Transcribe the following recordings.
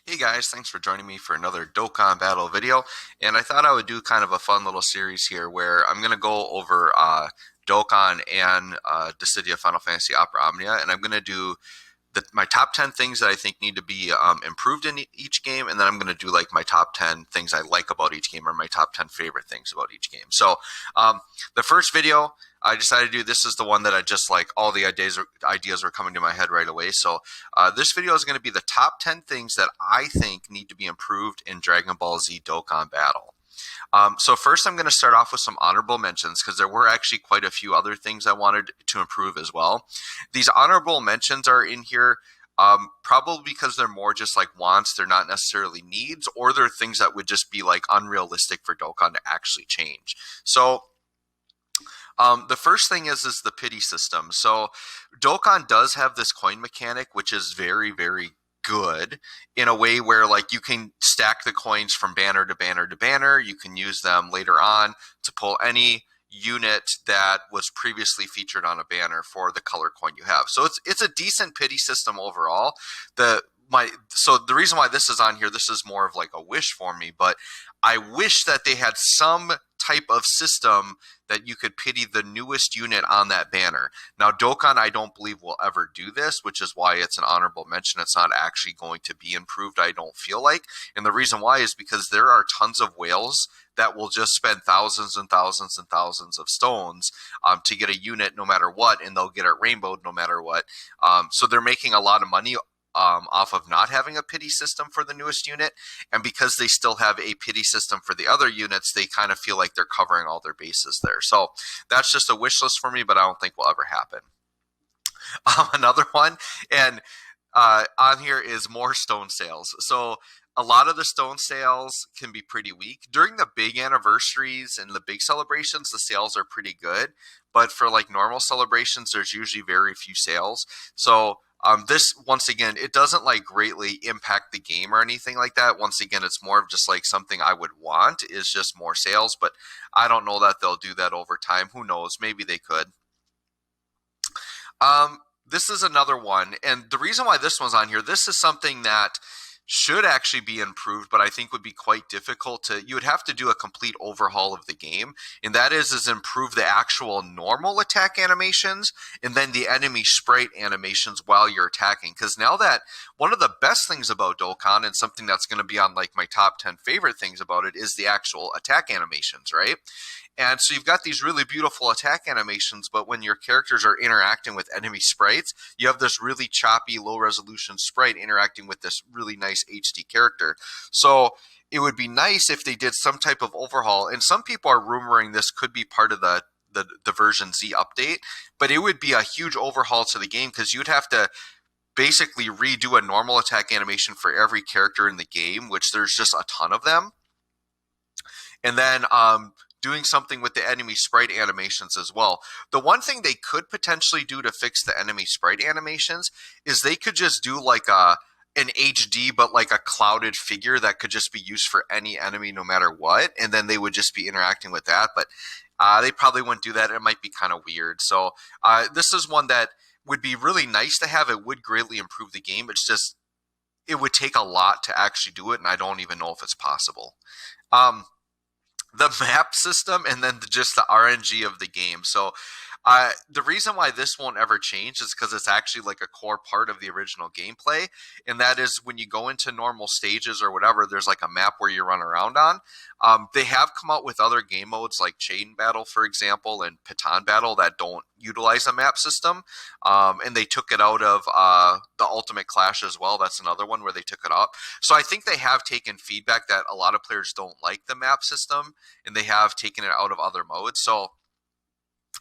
Hey guys, thanks for joining me for another Dokkan Battle video. And I thought I would do kind of a fun little series here where I'm going to go over Dokkan and Dissidia Final Fantasy Opera Omnia, and I'm going to do my top 10 things that I think need to be improved in each game, and then I'm going to do like my top 10 things I like about each game or my top 10 favorite things about each game. So the first video I decided to do, this is the one that I just like, all the ideas were coming to my head right away. So this video is going to be the top 10 things that I think need to be improved in Dragon Ball Z Dokkan Battle. So first I'm going to start off with some honorable mentions because there were actually quite a few other things I wanted to improve as well. These honorable mentions are in here probably because they're more just like wants, they're not necessarily needs, or they're things that would just be like unrealistic for Dokkan to actually change. So the first thing is the pity system. So Dokkan does have this coin mechanic, which is very, very good in a way where like you can stack the coins from banner to banner to banner. You can use them later on to pull any unit that was previously featured on a banner for the color coin you have. So it's a decent pity system overall. So the reason why this is on here, this is more of like a wish for me, but I wish that they had some type of system that you could pity the newest unit on that banner. Now, Dokkan, I don't believe will ever do this, which is why it's an honorable mention. It's not actually going to be improved, I don't feel like. And the reason why is because there are tons of whales that will just spend thousands and thousands and thousands of stones to get a unit no matter what, and they'll get it rainbowed no matter what. So they're making a lot of money off of not having a pity system for the newest unit, and because they still have a pity system for the other units, they kind of feel like they're covering all their bases there. So that's just a wish list for me, but I don't think will ever happen. Another one, and on here is more stone sales. So a lot of the stone sales can be pretty weak. During the big anniversaries and the big celebrations, the sales are pretty good. But for like normal celebrations, there's usually very few sales. So this, once again, it doesn't like greatly impact the game or anything like that. Once again, it's more of just like something I would want is just more sales, but I don't know that they'll do that over time. Who knows? Maybe they could. This is another one, and the reason why this one's on here, this is something that should actually be improved, but I think would be quite difficult to, you would have to do a complete overhaul of the game, and that is improve the actual normal attack animations and then the enemy sprite animations while you're attacking. Because now that, one of the best things about Dokkan, and something that's going to be on like my top 10 favorite things about it, is the actual attack animations, right? And so you've got these really beautiful attack animations, but when your characters are interacting with enemy sprites, you have this really choppy, low-resolution sprite interacting with this really nice HD character. So it would be nice if they did some type of overhaul, and some people are rumoring this could be part of the version Z update, but it would be a huge overhaul to the game because you'd have to basically redo a normal attack animation for every character in the game, which there's just a ton of them. And then doing something with the enemy sprite animations as well. The one thing they could potentially do to fix the enemy sprite animations is they could just do like an HD but like a clouded figure that could just be used for any enemy no matter what, and then they would just be interacting with that. But they probably wouldn't do that. It might be kind of weird. So this is one that would be really nice to have. It would greatly improve the game. It's just, it would take a lot to actually do it, and I don't even know if it's possible. The map system, and then just the RNG of the game. So the reason why this won't ever change is because it's actually like a core part of the original gameplay, and that is when you go into normal stages or whatever, there's like a map where you run around on. They have come out with other game modes like Chain Battle, for example, and Patan Battle that don't utilize a map system, and they took it out of the Ultimate Clash as well. That's another one where they took it out. So I think they have taken feedback that a lot of players don't like the map system, and they have taken it out of other modes. So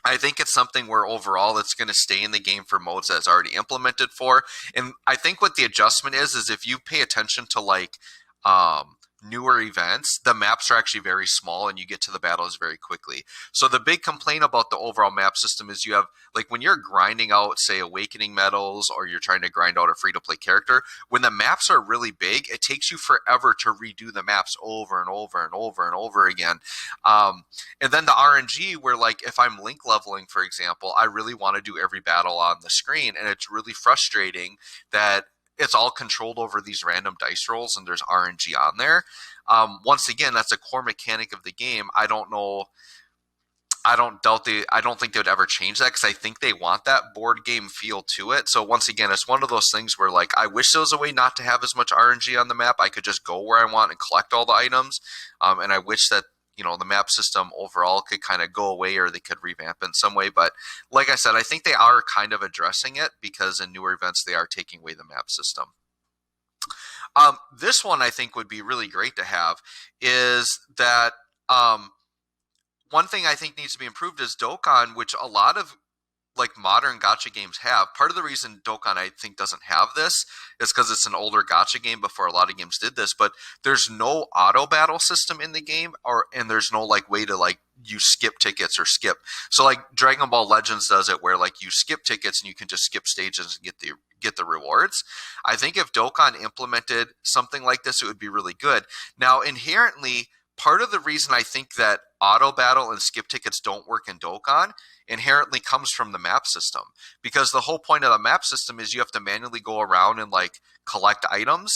I think it's something where overall it's going to stay in the game for modes that's already implemented for. And I think what the adjustment is if you pay attention to like newer events, the maps are actually very small and you get to the battles very quickly. So the big complaint about the overall map system is you have, like when you're grinding out, say, Awakening medals, or you're trying to grind out a free-to-play character, when the maps are really big, it takes you forever to redo the maps over and over and over and over again. And then the RNG, where like if I'm link leveling, for example, I really want to do every battle on the screen, and it's really frustrating that it's all controlled over these random dice rolls, and there's RNG on there. Once again, that's a core mechanic of the game. I don't know. I don't think they would ever change that because I think they want that board game feel to it. So once again, it's one of those things where like I wish there was a way not to have as much RNG on the map. I could just go where I want and collect all the items. And I wish that the map system overall could kind of go away or they could revamp in some way. But like I said, I think they are kind of addressing it because in newer events they are taking away the map system. This one I think would be really great to have is that one thing I think needs to be improved is Dokkan, which a lot of like modern gacha games have. Part of the reason Dokkan I think doesn't have this is because it's an older gacha game before a lot of games did this, but there's no auto battle system in the game, and there's no like way to like you skip tickets or skip. So like Dragon Ball Legends does it where like you skip tickets and you can just skip stages and get the rewards. I think if Dokkan implemented something like this, it would be really good. Now inherently, part of the reason I think that auto battle and skip tickets don't work in Dokkan inherently comes from the map system, because the whole point of the map system is you have to manually go around and like collect items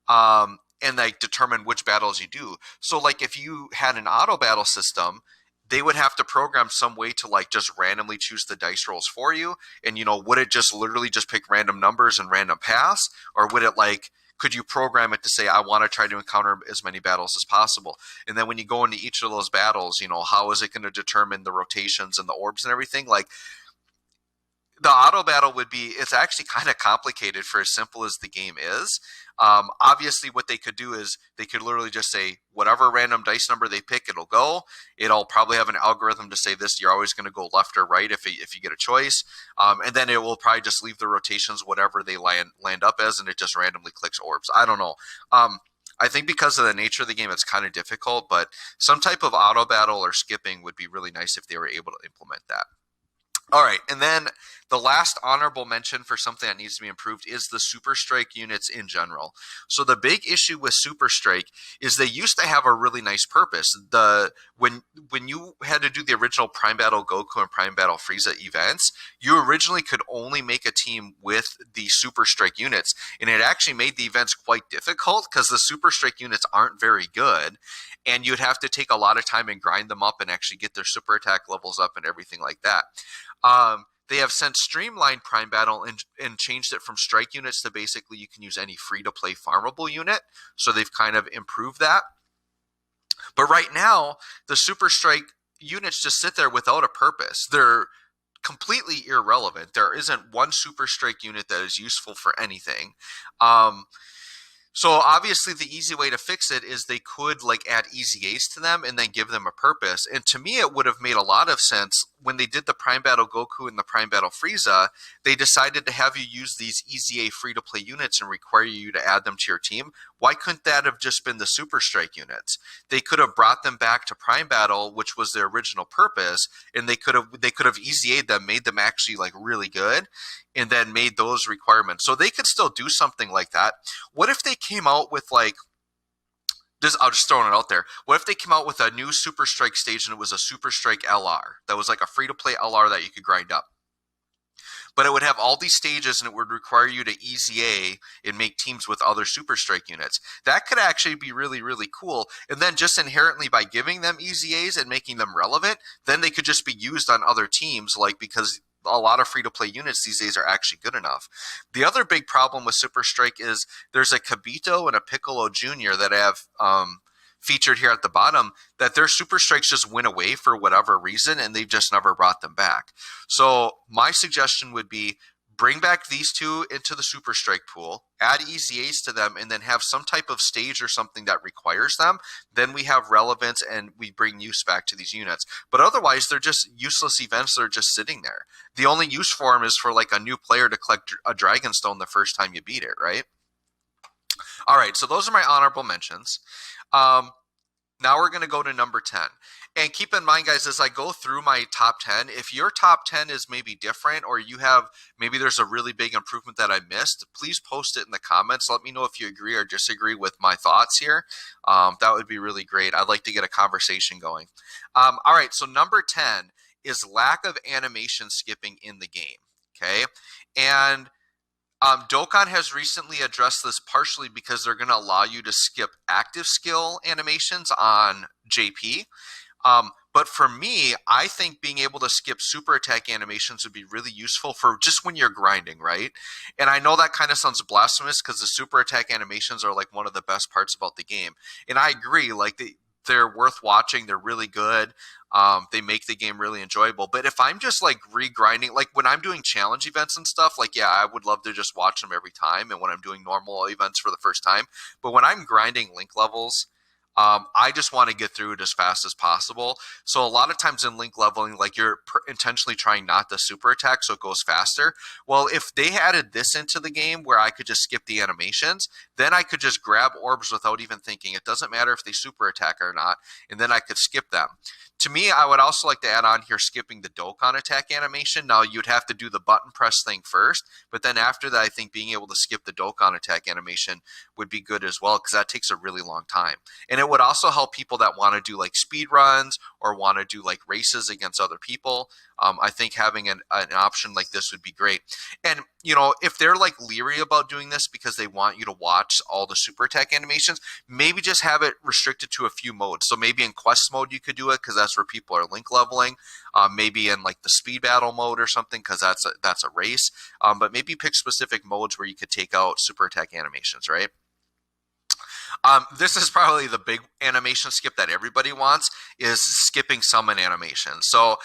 and like determine which battles you do. So like if you had an auto battle system, they would have to program some way to like just randomly choose the dice rolls for you. And would it just literally just pick random numbers and random pass, or would it like could you program it to say, I want to try to encounter as many battles as possible? And then when you go into each of those battles, how is it going to determine the rotations and the orbs and everything? Like the auto battle it's actually kind of complicated for as simple as the game is. Obviously what they could do is they could literally just say whatever random dice number they pick, it'll go. It'll probably have an algorithm to say this, you're always going to go left or right if you get a choice. And then it will probably just leave the rotations, whatever they land up as, and it just randomly clicks orbs. I don't know. I think because of the nature of the game, it's kind of difficult, but some type of auto battle or skipping would be really nice if they were able to implement that. All right, and then the last honorable mention for something that needs to be improved is the Super Strike units in general. So the big issue with Super Strike is they used to have a really nice purpose. When you had to do the original Prime Battle Goku and Prime Battle Frieza events, you originally could only make a team with the Super Strike units, and it actually made the events quite difficult because the Super Strike units aren't very good, and you'd have to take a lot of time and grind them up and actually get their super attack levels up and everything like that. They have since streamlined Prime Battle and changed it from strike units to basically you can use any free-to-play farmable unit. So they've kind of improved that. But right now, the Super Strike units just sit there without a purpose. They're completely irrelevant. There isn't one Super Strike unit that is useful for anything. So obviously the easy way to fix it is they could like add EZAs to them and then give them a purpose. And to me, it would have made a lot of sense when they did the Prime Battle Goku and the Prime Battle Frieza. They decided to have you use these EZA free-to-play units and require you to add them to your team. Why couldn't that have just been the Super Strike units? They could have brought them back to Prime Battle, which was their original purpose, and they could have EZA'd them, made them actually like really good, and then made those requirements. So they could still do something like that. What if they came out with like, I'll just throw it out there. What if they came out with a new Super Strike stage and it was a Super Strike LR that was like a free-to-play LR that you could grind up? But it would have all these stages and it would require you to EZA and make teams with other Super Strike units. That could actually be really, really cool. And then just inherently by giving them EZAs and making them relevant, then they could just be used on other teams, like because a lot of free-to-play units these days are actually good enough. The other big problem with Super Strike is there's a Kibito and a Piccolo Jr. that have featured here at the bottom that their Super Strikes just went away for whatever reason and they've just never brought them back. So my suggestion would be bring back these two into the Super Strike pool, add EZAs to them, and then have some type of stage or something that requires them. Then we have relevance and we bring use back to these units. But otherwise, they're just useless events that are just sitting there. The only use for them is for like a new player to collect a Dragon Stone the first time you beat it, right? All right, so those are my honorable mentions. Now we're going to go to number 10. And keep in mind, guys, as I go through my top 10, if your top 10 is maybe different or you have, maybe there's a really big improvement that I missed, please post it in the comments. Let me know if you agree or disagree with my thoughts here. That would be really great. I'd like to get a conversation going. All right, so number 10 is lack of animation skipping in the game, okay? And Dokkan has recently addressed this partially because they're going to allow you to skip active skill animations on JP. But for me, I think being able to skip super attack animations would be really useful for just when you're grinding, right? And I know that kind of sounds blasphemous because the super attack animations are like one of the best parts about the game. And I agree, like they're worth watching. They're really good. They make the game really enjoyable. But if I'm just like re-grinding, like when I'm doing challenge events and stuff, like, yeah, I would love to just watch them every time. And when I'm doing normal events for the first time, but when I'm grinding link levels, I just want to get through it as fast as possible. So a lot of times in link leveling, like you're intentionally trying not to super attack so it goes faster. Well, if they added this into the game where I could just skip the animations, then I could just grab orbs without even thinking. It doesn't matter if they super attack or not, and then I could skip them. To me, I would also like to add on here skipping the Dokkan attack animation. Now, you'd have to do the button press thing first, but then after that, I think being able to skip the Dokkan attack animation would be good as well because that takes a really long time. And it would also help people that want to do like speed runs or want to do like races against other people. I think having an option like this would be great. And, you know, if they're like leery about doing this because they want you to watch all the super attack animations, maybe just have it restricted to a few modes. So maybe in quest mode you could do it because that's where people are link leveling. Maybe in like the speed battle mode or something because that's a race. But maybe pick specific modes where you could take out super attack animations, right? This is probably the big animation skip that everybody wants is skipping summon animations. So,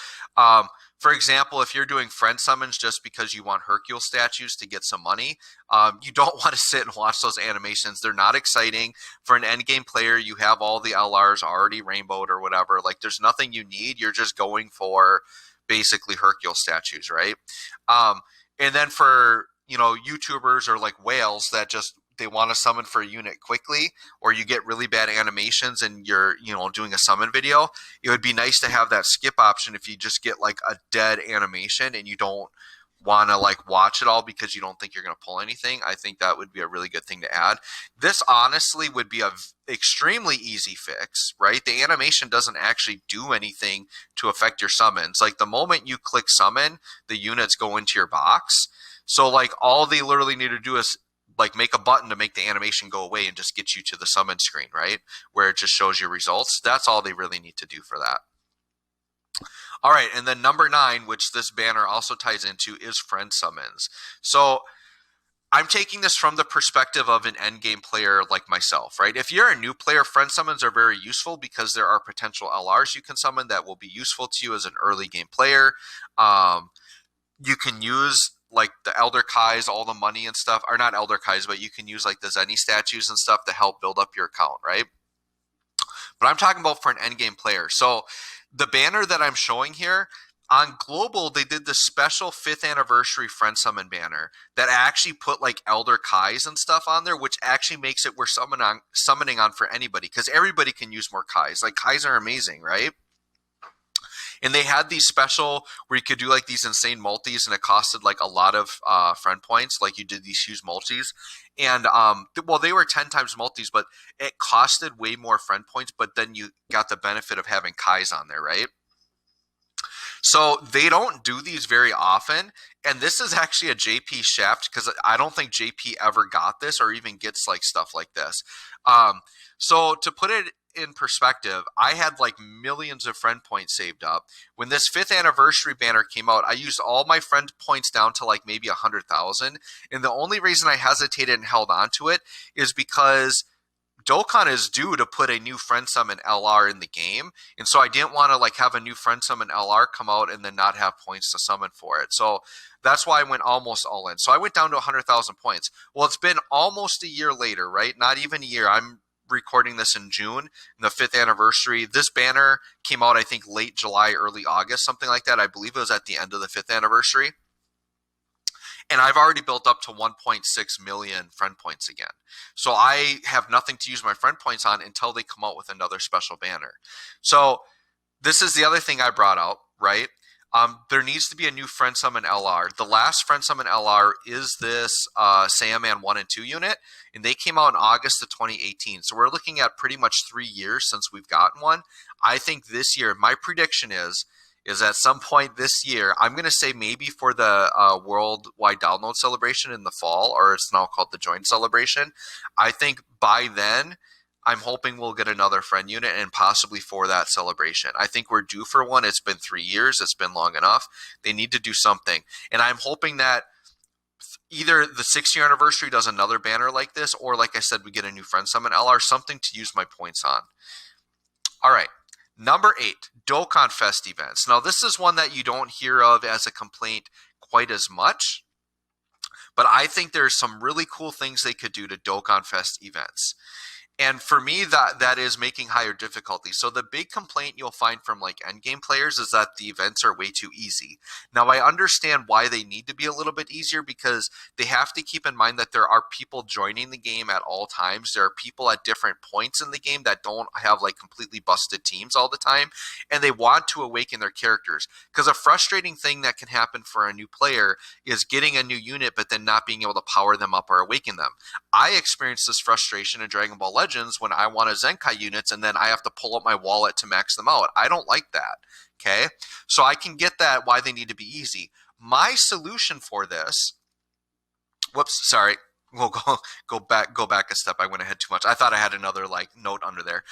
for example, if you're doing friend summons just because you want Hercule statues to get some money, you don't want to sit and watch those animations. They're not exciting. For an endgame player, you have all the LRs already rainbowed or whatever. Like, there's nothing you need. You're just going for basically Hercule statues, right? And then for, you know, YouTubers or like whales that just they want to summon for a unit quickly, or you get really bad animations and you're, you know, doing a summon video, it would be nice to have that skip option if you just get like a dead animation and you don't want to like watch it all because you don't think you're going to pull anything. I think that would be a really good thing to add. This honestly would be a extremely easy fix, right? The animation doesn't actually do anything to affect your summons. Like the moment you click summon, the units go into your box. So like all they literally need to do is like make a button to make the animation go away and just get you to the summon screen, right? Where it just shows you results. That's all they really need to do for that. All right, and then number 9, which this banner also ties into, is friend summons. So I'm taking this from the perspective of an endgame player like myself, right? If you're a new player, friend summons are very useful because there are potential LRs you can summon that will be useful to you as an early game player. You can use like the Elder Kais, all the money and stuff, or not Elder Kais, but you can use like the Zenny statues and stuff to help build up your account, right? But I'm talking about for an endgame player. So the banner that I'm showing here, on Global, they did this special 5th anniversary friend summon banner that actually put like Elder Kais and stuff on there, which actually makes it worth summoning on for anybody because everybody can use more Kais. Like Kais are amazing, right? And they had these special where you could do like these insane multis and it costed like a lot of friend points. Like you did these huge multis. And well, they were 10 times multis, but it costed way more friend points. But then you got the benefit of having Kais on there, right? So they don't do these very often. And this is actually a JP shaft because I don't think JP ever got this or even gets like stuff like this. So to put it in perspective, I had like millions of friend points saved up. When this 5th anniversary banner came out, I used all my friend points down to like maybe 100,000. And the only reason I hesitated and held on to it is because Dokkan is due to put a new friend summon LR in the game, and so I didn't want to like have a new friend summon LR come out and then not have points to summon for it. So that's why I went almost all in. So I went down to 100,000 points. Well, it's been almost a year later, right? Not even a year. I'm recording this in June, the 5th anniversary. This banner came out, I think, late July, early August, something like that. I believe it was at the end of the 5th anniversary. And I've already built up to 1.6 million friend points again. So I have nothing to use my friend points on until they come out with another special banner. So this is the other thing I brought out, right? There needs to be a new friend summon LR. The last friend summon LR is this Saiyaman 1 and 2 unit, and they came out in August of 2018. So we're looking at pretty much 3 years since we've gotten one. I think this year, my prediction is is at some point this year, I'm going to say maybe for the worldwide download celebration in the fall, or it's now called the joint celebration. I think by then, I'm hoping we'll get another friend unit and possibly for that celebration. I think we're due for one. It's been 3 years. It's been long enough. They need to do something. And I'm hoping that either the 6-year anniversary does another banner like this, or like I said, we get a new friend summon LR, something to use my points on. All right. Number 8, Dokkan Fest events. Now, this is one that you don't hear of as a complaint quite as much, but I think there's some really cool things they could do to Dokkan Fest events. And for me, that is making higher difficulty. So the big complaint you'll find from like endgame players is that the events are way too easy. Now, I understand why they need to be a little bit easier, because they have to keep in mind that there are people joining the game at all times. There are people at different points in the game that don't have like completely busted teams all the time, and they want to awaken their characters. Because a frustrating thing that can happen for a new player is getting a new unit but then not being able to power them up or awaken them. I experienced this frustration in Dragon Ball Legends when I want Zenkai units and then I have to pull up my wallet to max them out. I don't like that. Okay, so I can get that why they need to be easy. My solution for this, whoops, sorry, we'll go back a step. I went ahead too much. I thought I had another like note under there.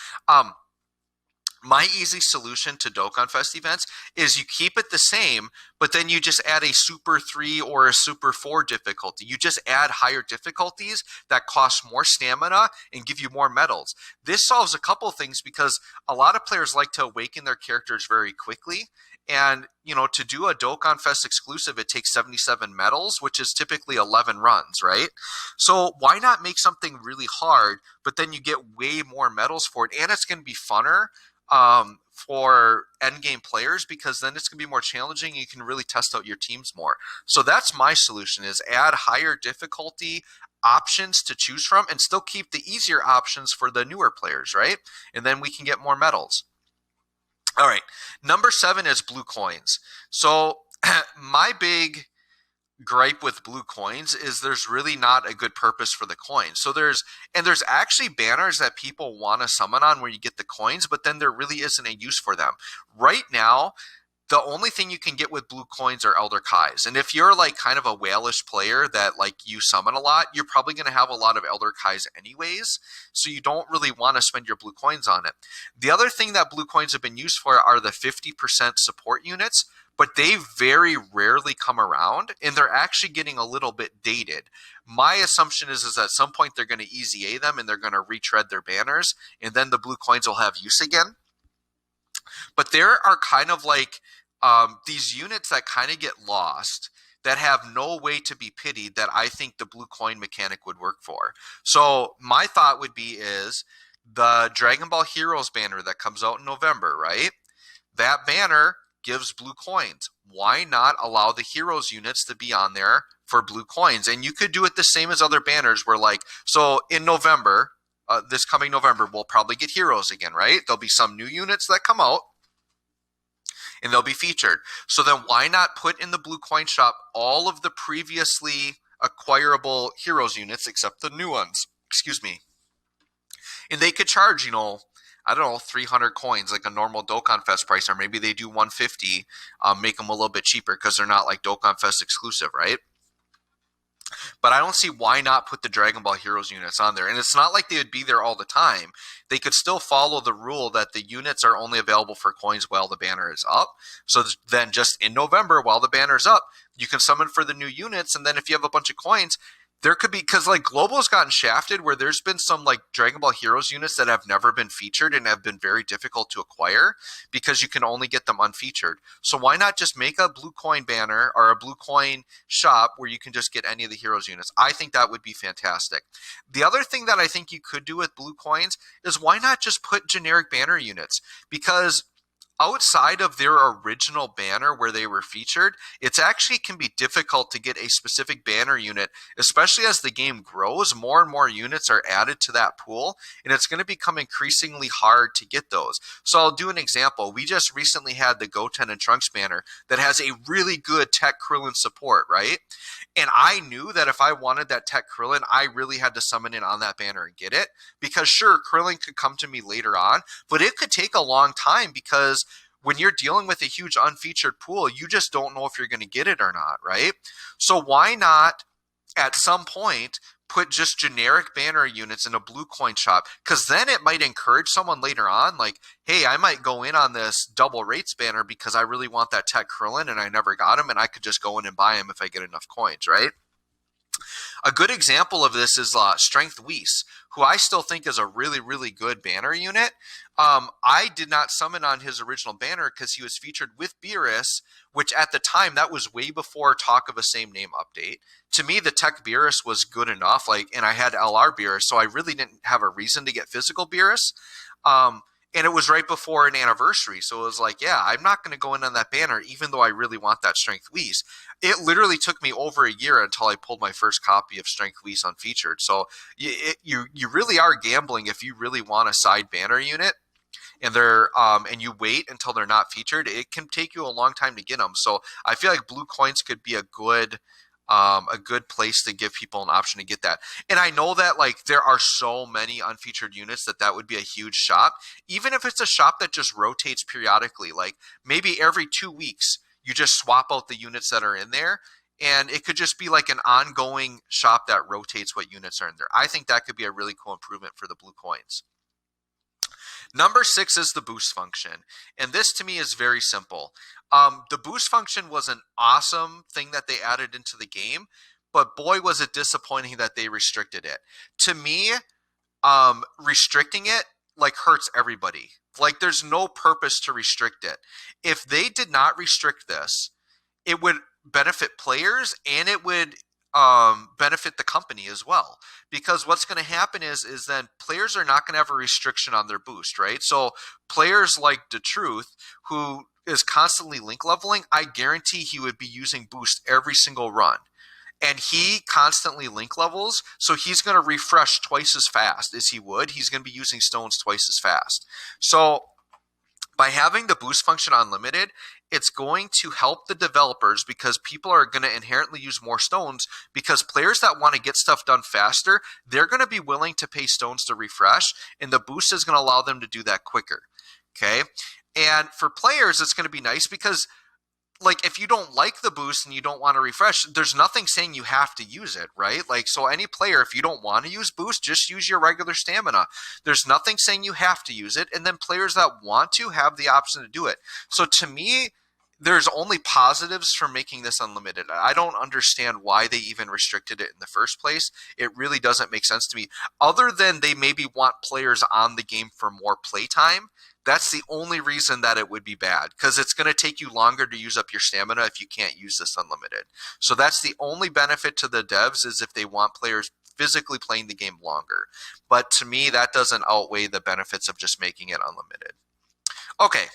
My easy solution to Dokkan Fest events is you keep it the same, but then you just add a Super 3 or a Super 4 difficulty. You just add higher difficulties that cost more stamina and give you more medals. This solves a couple of things, because a lot of players like to awaken their characters very quickly. And, you know, to do a Dokkan Fest exclusive, it takes 77 medals, which is typically 11 runs, right? So why not make something really hard, but then you get way more medals for it, and it's going to be funner for endgame players, because then it's going to be more challenging. You can really test out your teams more. So that's my solution, is add higher difficulty options to choose from and still keep the easier options for the newer players, right? And then we can get more medals. All right, number 7 is blue coins. So my big gripe with blue coins is there's really not a good purpose for the coins. So there's actually banners that people want to summon on where you get the coins, but then there really isn't a use for them. Right now, the only thing you can get with blue coins are Elder Kais. And if you're like kind of a whalish player that like you summon a lot, you're probably going to have a lot of Elder Kais anyways. So you don't really want to spend your blue coins on it. The other thing that blue coins have been used for are the 50% support units, but they very rarely come around, and they're actually getting a little bit dated. My assumption is at some point they're going to easy A them and they're going to retread their banners, and then the blue coins will have use again. But there are kind of like these units that kind of get lost that have no way to be pitied that I think the blue coin mechanic would work for. So my thought would be is the Dragon Ball Heroes banner that comes out in November, right? That banner gives blue coins. Why not allow the heroes units to be on there for blue coins? And you could do it the same as other banners where like, so in November, this coming November, we'll probably get heroes again, right? There'll be some new units that come out and they'll be featured. So then why not put in the blue coin shop all of the previously acquirable heroes units except the new ones? Excuse me. And they could charge, you know, I don't know, 300 coins, like a normal Dokkan Fest price, or maybe they do 150, make them a little bit cheaper because they're not like Dokkan Fest exclusive, right? But I don't see why not put the Dragon Ball Heroes units on there. And it's not like they would be there all the time. They could still follow the rule that the units are only available for coins while the banner is up. So then just in November, while the banner's up, you can summon for the new units. And then if you have a bunch of coins, there could be, because like Global's gotten shafted where there's been some like Dragon Ball Heroes units that have never been featured and have been very difficult to acquire because you can only get them unfeatured. So why not just make a blue coin banner or a blue coin shop where you can just get any of the Heroes units? I think that would be fantastic. The other thing that I think you could do with blue coins is why not just put generic banner units? Because outside of their original banner where they were featured, it's actually can be difficult to get a specific banner unit, especially as the game grows. More and more units are added to that pool, and it's going to become increasingly hard to get those. So I'll do an example. We just recently had the Goten and Trunks banner that has a really good Tech Krillin support, right? And I knew that if I wanted that Tech Krillin, I really had to summon in on that banner and get it. Because sure, Krillin could come to me later on, but it could take a long time because when you're dealing with a huge unfeatured pool, you just don't know if you're going to get it or not, right? So why not at some point put just generic banner units in a blue coin shop? Because then it might encourage someone later on, like, hey, I might go in on this double rates banner because I really want that Tech Krillin and I never got him, and I could just go in and buy him if I get enough coins, right? A good example of this is Strength Whis, who I still think is a really, really good banner unit. I did not summon on his original banner because he was featured with Beerus, which at the time, that was way before talk of a same name update. To me, the Tech Beerus was good enough, and I had LR Beerus, so I really didn't have a reason to get physical Beerus. And it was right before an anniversary, so it was like, yeah, I'm not going to go in on that banner, even though I really want that Strength Whis. It literally took me over a year until I pulled my first copy of Strength Whis unfeatured. So you really are gambling if you really want a side banner unit, and you wait until they're not featured. It can take you a long time to get them. So I feel like blue coins could be a good place to give people an option to get that. And I know that there are so many unfeatured units that would be a huge shop. Even if it's a shop that just rotates periodically, like maybe every 2 weeks, you just swap out the units that are in there. And it could just be like an ongoing shop that rotates what units are in there. I think that could be a really cool improvement for the blue coins. Number 6 is the boost function. And this to me is very simple. The boost function was an awesome thing that they added into the game, but boy, was it disappointing that they restricted it. To me, restricting it hurts everybody. There's no purpose to restrict it. If they did not restrict this, it would benefit players and it would benefit the company as well. Because what's going to happen is then players are not going to have a restriction on their boost, right? So players like DeTruth, who is constantly link leveling, I guarantee he would be using boost every single run. And he constantly link levels, so he's going to refresh twice as fast as he would. He's going to be using stones twice as fast. So by having the boost function unlimited, it's going to help the developers because people are going to inherently use more stones, because players that want to get stuff done faster, they're going to be willing to pay stones to refresh, and the boost is going to allow them to do that quicker. Okay? And for players, it's going to be nice because if you don't like the boost and you don't want to refresh, there's nothing saying you have to use it, right? So any player, if you don't want to use boost, just use your regular stamina. There's nothing saying you have to use it. And then players that want to have the option to do it. So to me, there's only positives for making this unlimited. I don't understand why they even restricted it in the first place. It really doesn't make sense to me. Other than they maybe want players on the game for more playtime. That's the only reason that it would be bad, because it's going to take you longer to use up your stamina if you can't use this unlimited. So that's the only benefit to the devs, is if they want players physically playing the game longer. But to me, that doesn't outweigh the benefits of just making it unlimited. Okay,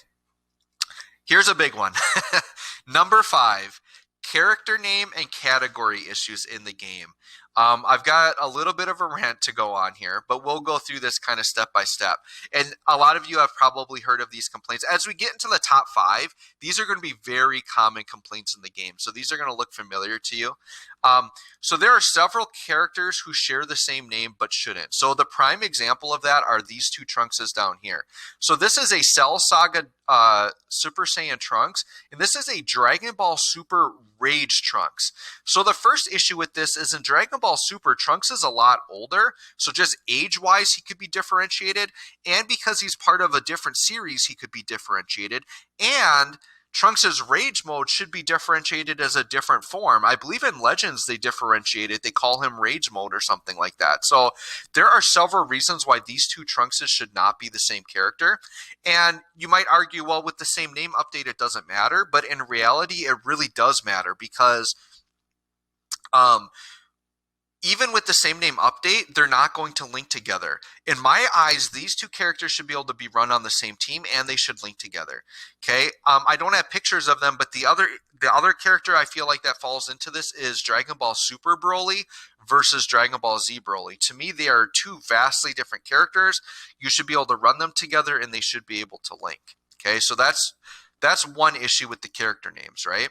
here's a big one. Number 5, character name and category issues in the game. I've got a little bit of a rant to go on here, but we'll go through this kind of step by step. And a lot of you have probably heard of these complaints. As we get into the top 5, these are going to be very common complaints in the game. So these are going to look familiar to you. So there are several characters who share the same name but shouldn't. So the prime example of that are these two Trunkses down here. So this is a Cell Saga Super Saiyan Trunks, and this is a Dragon Ball Super Rage Trunks. So the first issue with this is in Dragon Ball Super, Trunks is a lot older, so just age-wise he could be differentiated, and because he's part of a different series he could be differentiated, and Trunks' Rage mode should be differentiated as a different form. I believe in Legends they differentiate it. They call him Rage mode or something like that. So there are several reasons why these two Trunkses should not be the same character. And you might argue, well, with the same name update it doesn't matter. But in reality, it really does matter, because even with the same name update, they're not going to link together. In my eyes, these two characters should be able to be run on the same team, and they should link together. Okay, I don't have pictures of them, but the other character I feel like that falls into this is Dragon Ball Super Broly versus Dragon Ball Z Broly. To me, they are two vastly different characters. You should be able to run them together, and they should be able to link. Okay, so that's one issue with the character names, right?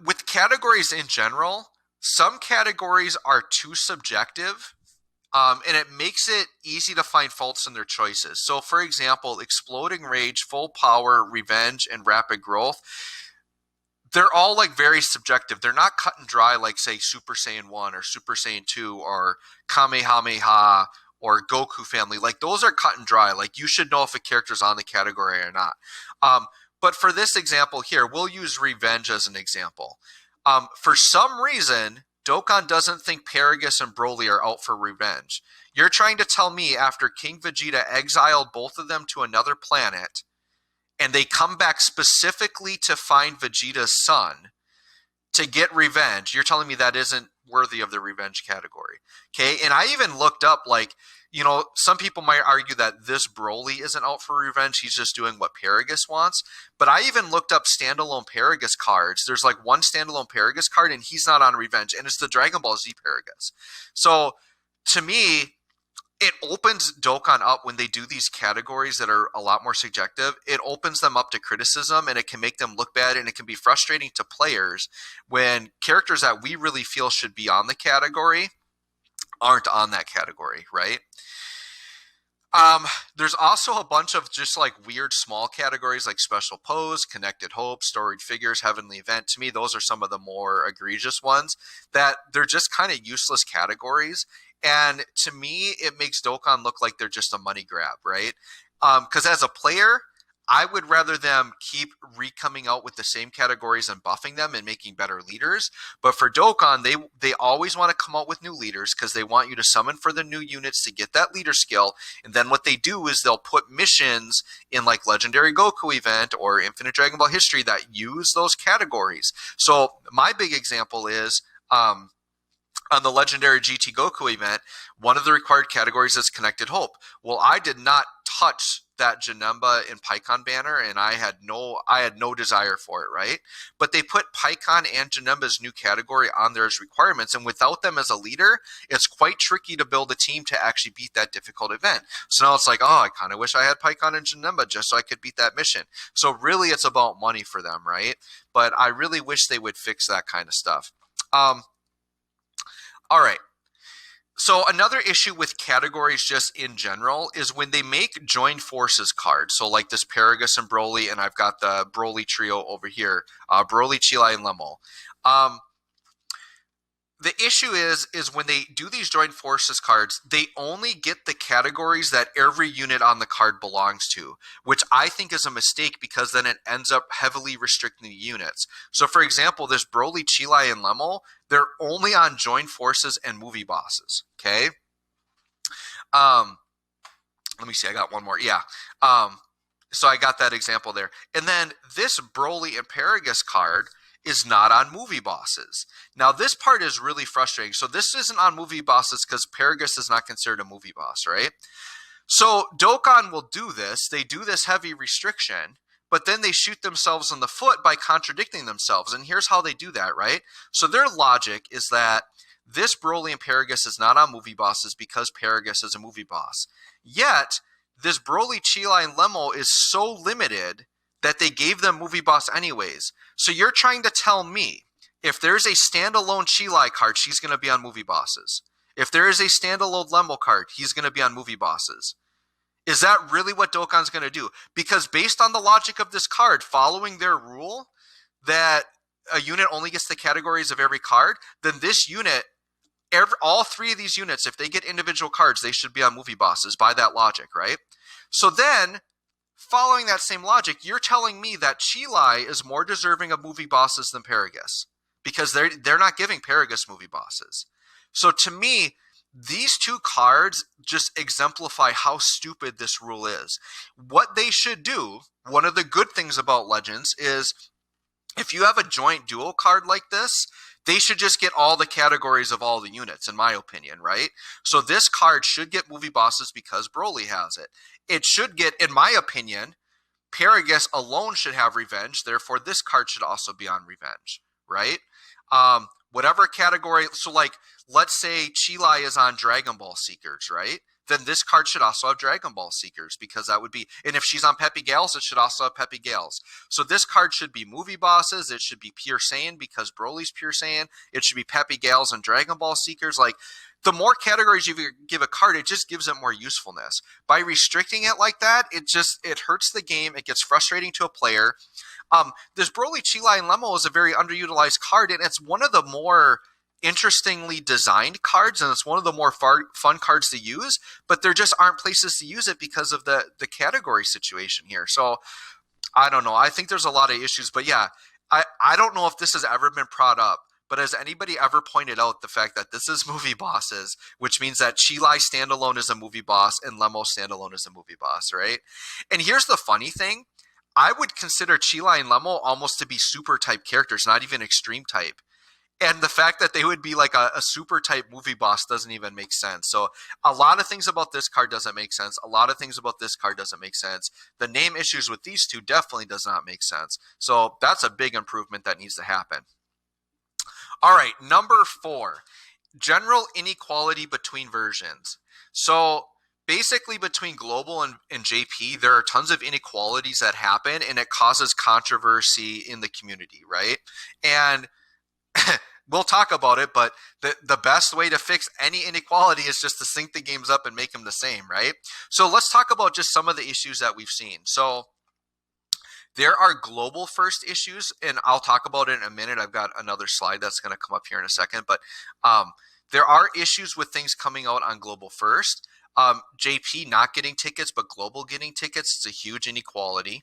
With categories in general, some categories are too subjective And it makes it easy to find faults in their choices. So, for example, Exploding Rage, Full Power, Revenge, and Rapid Growth, they're all like very subjective. They're not cut and dry like, say, Super Saiyan 1 or Super Saiyan 2 or Kamehameha or Goku Family. Like, those are cut and dry. Like, you should know if a character's on the category or not. But for this example here, we'll use Revenge as an example. For some reason, Dokkan doesn't think Paragus and Broly are out for revenge. You're trying to tell me after King Vegeta exiled both of them to another planet, and they come back specifically to find Vegeta's son to get revenge, you're telling me that isn't worthy of the revenge category. Okay, and I even looked up, like, some people might argue that this Broly isn't out for revenge. He's just doing what Paragus wants. But I even looked up standalone Paragus cards. There's like one standalone Paragus card, and he's not on revenge. And it's the Dragon Ball Z Paragus. So to me, it opens Dokkan up when they do these categories that are a lot more subjective. It opens them up to criticism, and it can make them look bad, and it can be frustrating to players when characters that we really feel should be on the category aren't on that category, right? There's also a bunch of just like weird small categories like Special Pose, Connected Hope, Storied Figures, Heavenly Event. To me, those are some of the more egregious ones that they're just kind of useless categories. And to me, it makes Dokkan look like they're just a money grab, right? Because as a player, I would rather them keep coming out with the same categories and buffing them and making better leaders. But for Dokkan, they always want to come out with new leaders because they want you to summon for the new units to get that leader skill. And then what they do is they'll put missions in like Legendary Goku event or Infinite Dragon Ball History that use those categories. So my big example is on the Legendary GT Goku event, one of the required categories is Connected Hope. Well, I did not touch that Janemba and Pikkon banner, and I had no desire for it, right? But they put Pikkon and Janemba's new category on there as requirements, and without them as a leader, it's quite tricky to build a team to actually beat that difficult event. So now it's like, oh, I kind of wish I had Pikkon and Janemba just so I could beat that mission. So really, it's about money for them, right? But I really wish they would fix that kind of stuff. All right. So another issue with categories just in general is when they make joined forces cards. So like this Paragus and Broly, and I've got the Broly trio over here, Broly, Chilai, and Lemo. The issue is when they do these joined forces cards, they only get the categories that every unit on the card belongs to, which I think is a mistake because then it ends up heavily restricting the units. So for example, this Broly, Chilai, and Lemo, they're only on joined forces and movie bosses, okay? Let me see, I got one more, yeah. So I got that example there. And then this Broly and Paragus card is not on movie bosses. Now this part is really frustrating. So this isn't on movie bosses because Paragus is not considered a movie boss, right? So Dokkan will do this. They do this heavy restriction, but then they shoot themselves in the foot by contradicting themselves. And here's how they do that, right? So their logic is that this Broly and Paragus is not on movie bosses because Paragus is a movie boss. Yet, this Broly, Chilai, and Lemo is so limited that they gave them movie boss anyways. So you're trying to tell me, if there's a standalone Chilai card, she's going to be on movie bosses. If there is a standalone Lemo card, he's going to be on movie bosses. Is that really what Dokkan's going to do? Because based on the logic of this card, following their rule that a unit only gets the categories of every card, then this unit, all three of these units, if they get individual cards, they should be on movie bosses by that logic, right? So then, following that same logic, you're telling me that Chilai is more deserving of movie bosses than Paragus because they're not giving Paragus movie bosses. So to me, these two cards just exemplify how stupid this rule is. What they should do, one of the good things about Legends is if you have a joint duo card like this, they should just get all the categories of all the units, in my opinion, right? So this card should get movie bosses because Broly has it. It should get, in my opinion, Paragus alone should have revenge. Therefore, this card should also be on revenge, right? Whatever category, so like, let's say Chilai is on Dragon Ball Seekers, right? then this card should also have Dragon Ball Seekers, because that would be, and if she's on Peppy Gales, it should also have Peppy Gales. So this card should be movie bosses, it should be Pure Saiyan because Broly's Pure Saiyan, it should be Peppy Gales and Dragon Ball Seekers. Like, the more categories you give a card, it just gives it more usefulness. By restricting it like that, it hurts the game, it gets frustrating to a player. This Broly, Chila, and Lemo is a very underutilized card, and it's one of the more interestingly designed cards, and it's one of the more fun cards to use, but there just aren't places to use it because of the category situation here. So I don't know. I think there's a lot of issues, but yeah, I don't know if this has ever been brought up, but has anybody ever pointed out the fact that this is movie bosses, which means that Chilai standalone is a movie boss and Lemo standalone is a movie boss, right? And here's the funny thing. I would consider Chilai and Lemo almost to be super type characters, not even extreme type. And the fact that they would be like a super type movie boss doesn't even make sense. So a lot of things about this card doesn't make sense. A lot of things about this card doesn't make sense. The name issues with these two definitely does not make sense. So that's a big improvement that needs to happen. All right, number 4, general inequality between versions. So basically between Global and JP, there are tons of inequalities that happen, and it causes controversy in the community, right? And we'll talk about it, but the best way to fix any inequality is just to sync the games up and make them the same, right? So let's talk about just some of the issues that we've seen. So there are global first issues, and I'll talk about it in a minute. I've got another slide that's going to come up here in a second, but there are issues with things coming out on global first. JP not getting tickets, but global getting tickets, it's a huge inequality.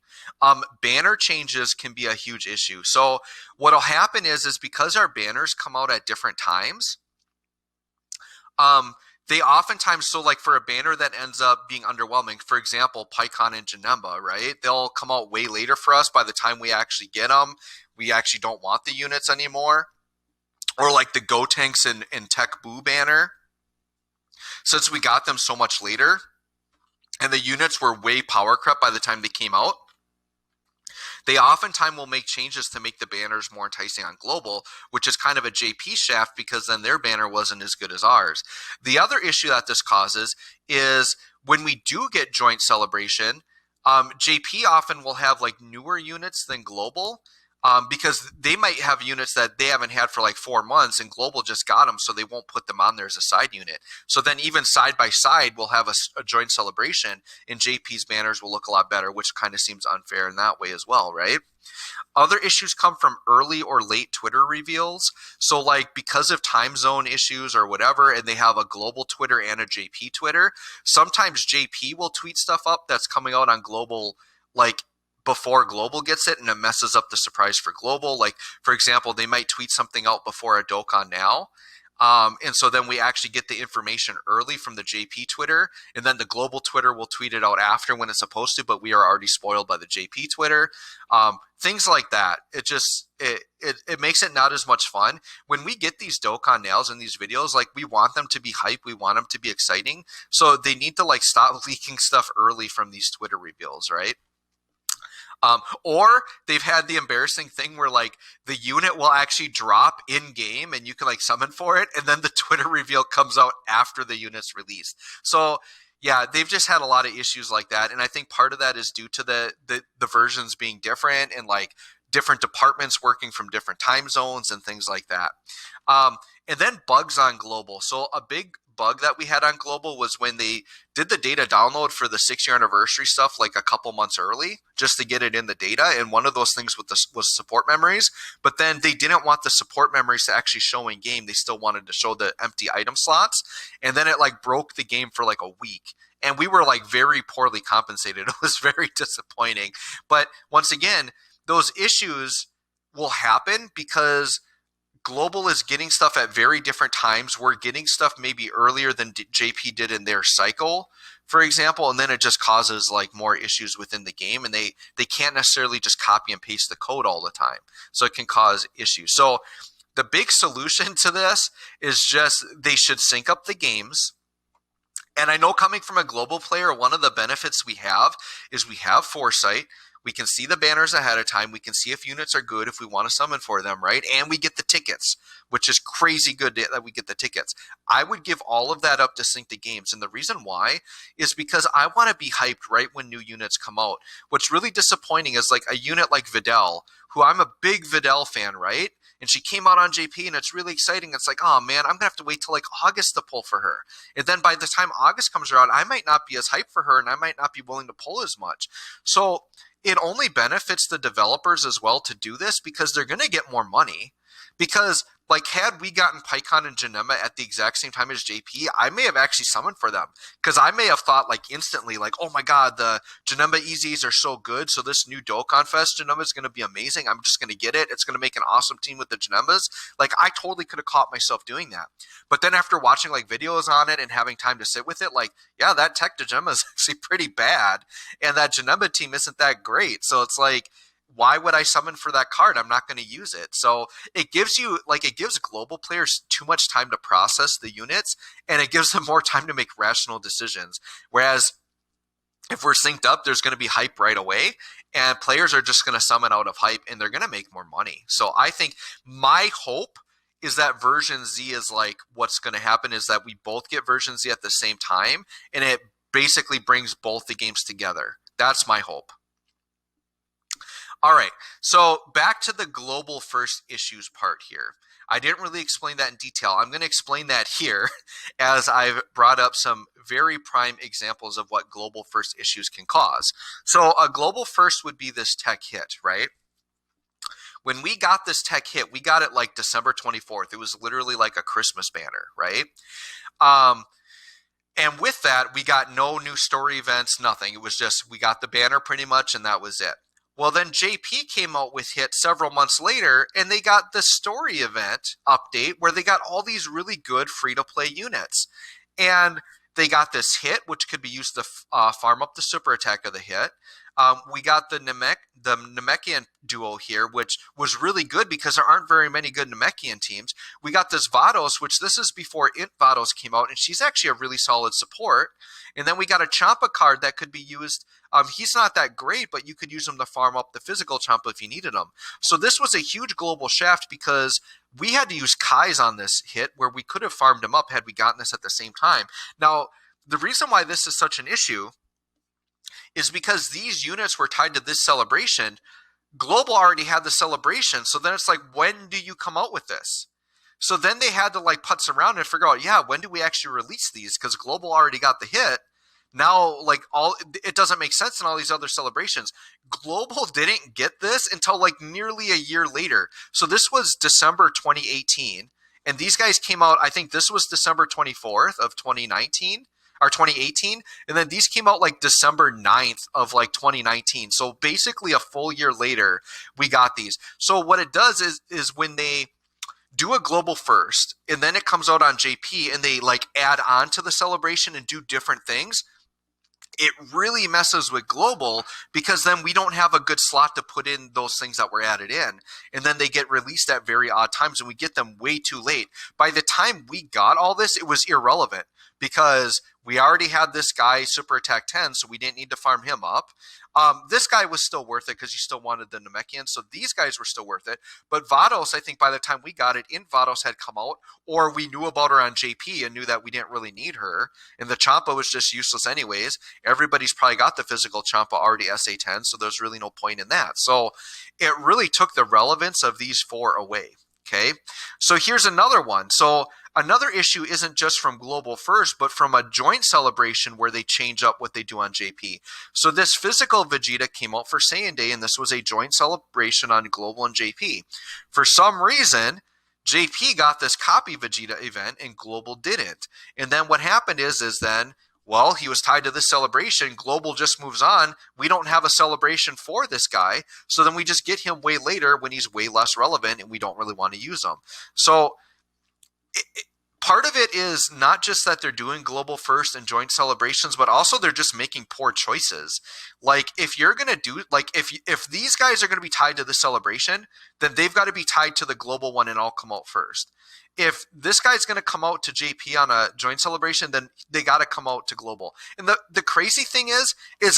Banner changes can be a huge issue. So what'll happen is because our banners come out at different times, they oftentimes, so like for a banner that ends up being underwhelming, for example, Pycon and Janemba, right? They'll come out way later for us. By the time we actually get them, we actually don't want the units anymore. Or like the Gotenks and Tech Boo banner. Since we got them so much later, and the units were way power crept by the time they came out, they oftentimes will make changes to make the banners more enticing on global, which is kind of a JP shaft because then their banner wasn't as good as ours. The other issue that this causes is when we do get joint celebration, JP often will have like newer units than global. Because they might have units that they haven't had for like 4 months and Global just got them, so they won't put them on there as a side unit. So then even side by side, we'll have a joint celebration and JP's banners will look a lot better, which kind of seems unfair in that way as well, right? Other issues come from early or late Twitter reveals. So like because of time zone issues or whatever, and they have a global Twitter and a JP Twitter, sometimes JP will tweet stuff up that's coming out on global like before global gets it, and it messes up the surprise for global. Like, for example, they might tweet something out before a Dokkan Now. And so then we actually get the information early from the JP Twitter, and then the global Twitter will tweet it out after when it's supposed to, but we are already spoiled by the JP Twitter. Things like that. It makes it not as much fun. When we get these Dokkan Nails in these videos, like we want them to be hype, we want them to be exciting. So they need to like stop leaking stuff early from these Twitter reveals, right? Or they've had the embarrassing thing where like the unit will actually drop in game and you can like summon for it, and then the Twitter reveal comes out after the unit's released. So yeah, they've just had a lot of issues like that, and I think part of that is due to the versions being different and like different departments working from different time zones and things like that. And then bugs on global. So a big bug that we had on global was when they did the data download for the 6-year anniversary stuff like a couple months early just to get it in the data, and one of those things was support memories, but then they didn't want the support memories to actually show in game. They still wanted to show the empty item slots, and then it like broke the game for like a week, and we were like very poorly compensated. It was very disappointing. But once again, those issues will happen because global is getting stuff at very different times. We're getting stuff maybe earlier than JP did in their cycle, for example, and then it just causes like more issues within the game, and they can't necessarily just copy and paste the code all the time. So it can cause issues. So the big solution to this is just they should sync up the games. And I know coming from a global player, one of the benefits we have is we have foresight. We can see the banners ahead of time. We can see if units are good, if we want to summon for them, right? And we get the tickets, which is crazy good that we get the tickets. I would give all of that up to sync the games. And the reason why is because I want to be hyped right when new units come out. What's really disappointing is like a unit like Videl, who I'm a big Videl fan, right? And she came out on JP and it's really exciting. It's like, oh man, I'm going to have to wait till like August to pull for her. And then by the time August comes around, I might not be as hyped for her and I might not be willing to pull as much. So it only benefits the developers as well to do this because they're going to get more money. Because like had we gotten PyCon and Janemma at the exact same time as JP, I may have actually summoned for them. Because I may have thought like instantly like, oh my god, the Janemma EZs are so good, so this new Dokkan Fest Janemma is going to be amazing. I'm just going to get it. It's going to make an awesome team with the Janemmas. Like I totally could have caught myself doing that. But then after watching like videos on it and having time to sit with it, like, yeah, that tech Janemma is actually pretty bad. And that Janemma team isn't that great. So it's like, why would I summon for that card? I'm not going to use it. So it gives you, like, it gives global players too much time to process the units, and it gives them more time to make rational decisions. Whereas if we're synced up, there's going to be hype right away, and players are just going to summon out of hype, and they're going to make more money. So I think my hope is that version Z is like, what's going to happen is that we both get version Z at the same time, and it basically brings both the games together. That's my hope. All right, so back to the global first issues part here. I didn't really explain that in detail. I'm going to explain that here as I've brought up some very prime examples of what global first issues can cause. So a global first would be this tech hit, right? When we got this tech hit, we got it like December 24th. It was literally like a Christmas banner, right? And with that, we got no new story events, nothing. It was just, we got the banner pretty much, and that was it. Well, then JP came out with Hit several months later, and they got the story event update where they got all these really good free-to-play units. And they got this Hit, which could be used to farm up the super attack of the Hit. We got the Namekian duo here, which was really good because there aren't very many good Namekian teams. We got this Vados, which this is before Int Vados came out, and she's actually a really solid support. And then we got a Champa card that could be used. He's not that great, but you could use him to farm up the physical Champa if you needed him. So this was a huge global shaft because we had to use Kai's on this Hit where we could have farmed him up had we gotten this at the same time. Now, the reason why this is such an issue is because these units were tied to this celebration. Global already had the celebration, so then it's like, when do you come out with this? So then they had to like putz around and figure out, yeah, when do we actually release these? Because Global already got the Hit. Now, like, it doesn't make sense in all these other celebrations. Global didn't get this until like nearly a year later. So this was December 2018, and these guys came out, I think this was December 24th of 2019. Or 2018, and then these came out like December 9th of like 2019. So basically a full year later, we got these. So what it does is when they do a global first, and then it comes out on JP, and they like add on to the celebration and do different things, it really messes with global because then we don't have a good slot to put in those things that were added in. And then they get released at very odd times, and we get them way too late. By the time we got all this, it was irrelevant because we already had this guy Super Attack 10, so we didn't need to farm him up. This guy was still worth it because you still wanted the Namekian, so these guys were still worth it. But Vados, I think by the time we got it, Vados had come out, or we knew about her on JP and knew that we didn't really need her, and the Champa was just useless anyways. Everybody's probably got the physical Champa already SA10, so there's really no point in that. So it really took the relevance of these four away. Okay, so here's another one. So another issue isn't just from Global first, but from a joint celebration where they change up what they do on JP. So this physical Vegeta came out for Saiyan Day, and this was a joint celebration on Global and JP. For some reason, JP got this copy Vegeta event and Global didn't. And then what happened is then, well, he was tied to this celebration. Global just moves on. We don't have a celebration for this guy. So then we just get him way later when he's way less relevant and we don't really want to use him. So part of it is not just that they're doing global first and joint celebrations, but also they're just making poor choices. Like if you're going to do, like if these guys are going to be tied to the celebration, then they've got to be tied to the global one and I'll come out first. If this guy's going to come out to JP on a joint celebration, then they got to come out to global. And the crazy thing is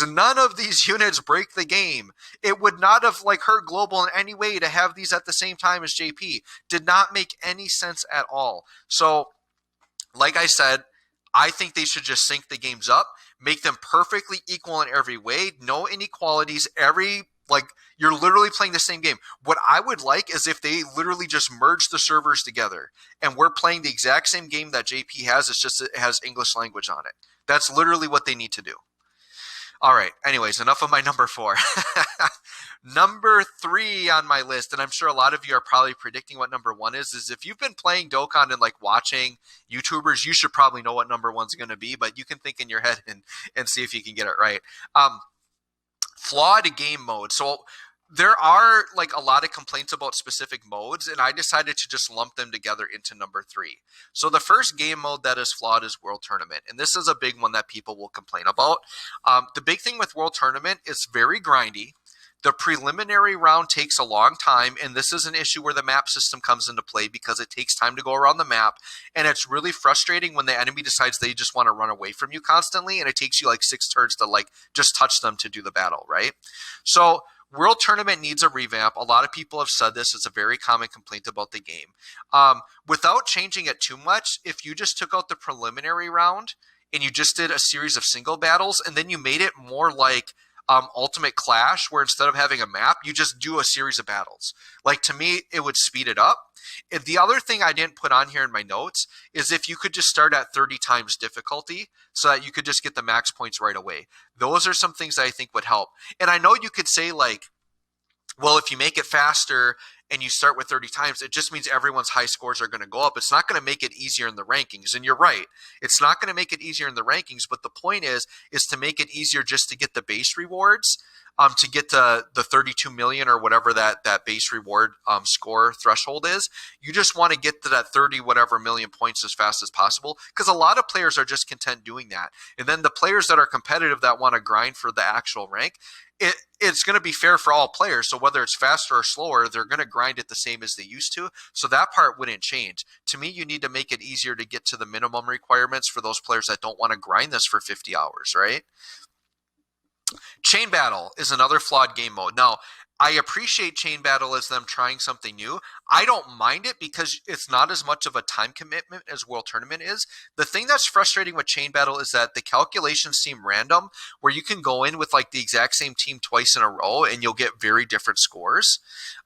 none of these units break the game. It would not have like hurt global in any way to have these at the same time as JP. Did not make any sense at all. So, like I said, I think they should just sync the games up, make them perfectly equal in every way, no inequalities, you're literally playing the same game. What I would like is if they literally just merge the servers together and we're playing the exact same game that JP has, it's just it has English language on it. That's literally what they need to do. All right, anyways, enough of my number 4. Number 3 on my list, and I'm sure a lot of you are probably predicting what number 1 is if you've been playing Dokkan and like watching YouTubers, you should probably know what number 1's going to be, but you can think in your head and see if you can get it right. Flawed game mode. So there are like a lot of complaints about specific modes, and I decided to just lump them together into number 3. So the first game mode that is flawed is World Tournament, and this is a big one that people will complain about. The big thing with World Tournament is very grindy. The preliminary round takes a long time, and this is an issue where the map system comes into play because it takes time to go around the map, and it's really frustrating when the enemy decides they just want to run away from you constantly, and it takes you like 6 turns to like just touch them to do the battle, right? So World Tournament needs a revamp. A lot of people have said this. It's a very common complaint about the game. Without changing it too much, if you just took out the preliminary round and you just did a series of single battles, and then you made it more like Ultimate Clash, where instead of having a map, you just do a series of battles. Like, to me, it would speed it up. And the other thing I didn't put on here in my notes is if you could just start at 30 times difficulty so that you could just get the max points right away. Those are some things that I think would help. And I know you could say, like, well, if you make it faster and you start with 30 times, it just means everyone's high scores are going to go up. It's not going to make it easier in the rankings. And you're right. It's not going to make it easier in the rankings. But the point is to make it easier just to get the base rewards, to get to the 32 million or whatever that base reward score threshold is. You just want to get to that 30 whatever million points as fast as possible, because a lot of players are just content doing that. And then the players that are competitive that want to grind for the actual rank, it's going to be fair for all players. So whether it's faster or slower, they're going to grind it the same as they used to. So that part wouldn't change. To me, you need to make it easier to get to the minimum requirements for those players that don't want to grind this for 50 hours, right? Chain Battle is another flawed game mode. Now, I appreciate Chain Battle as them trying something new. I don't mind it because it's not as much of a time commitment as World Tournament is. The thing that's frustrating with Chain Battle is that the calculations seem random, where you can go in with like the exact same team twice in a row and you'll get very different scores.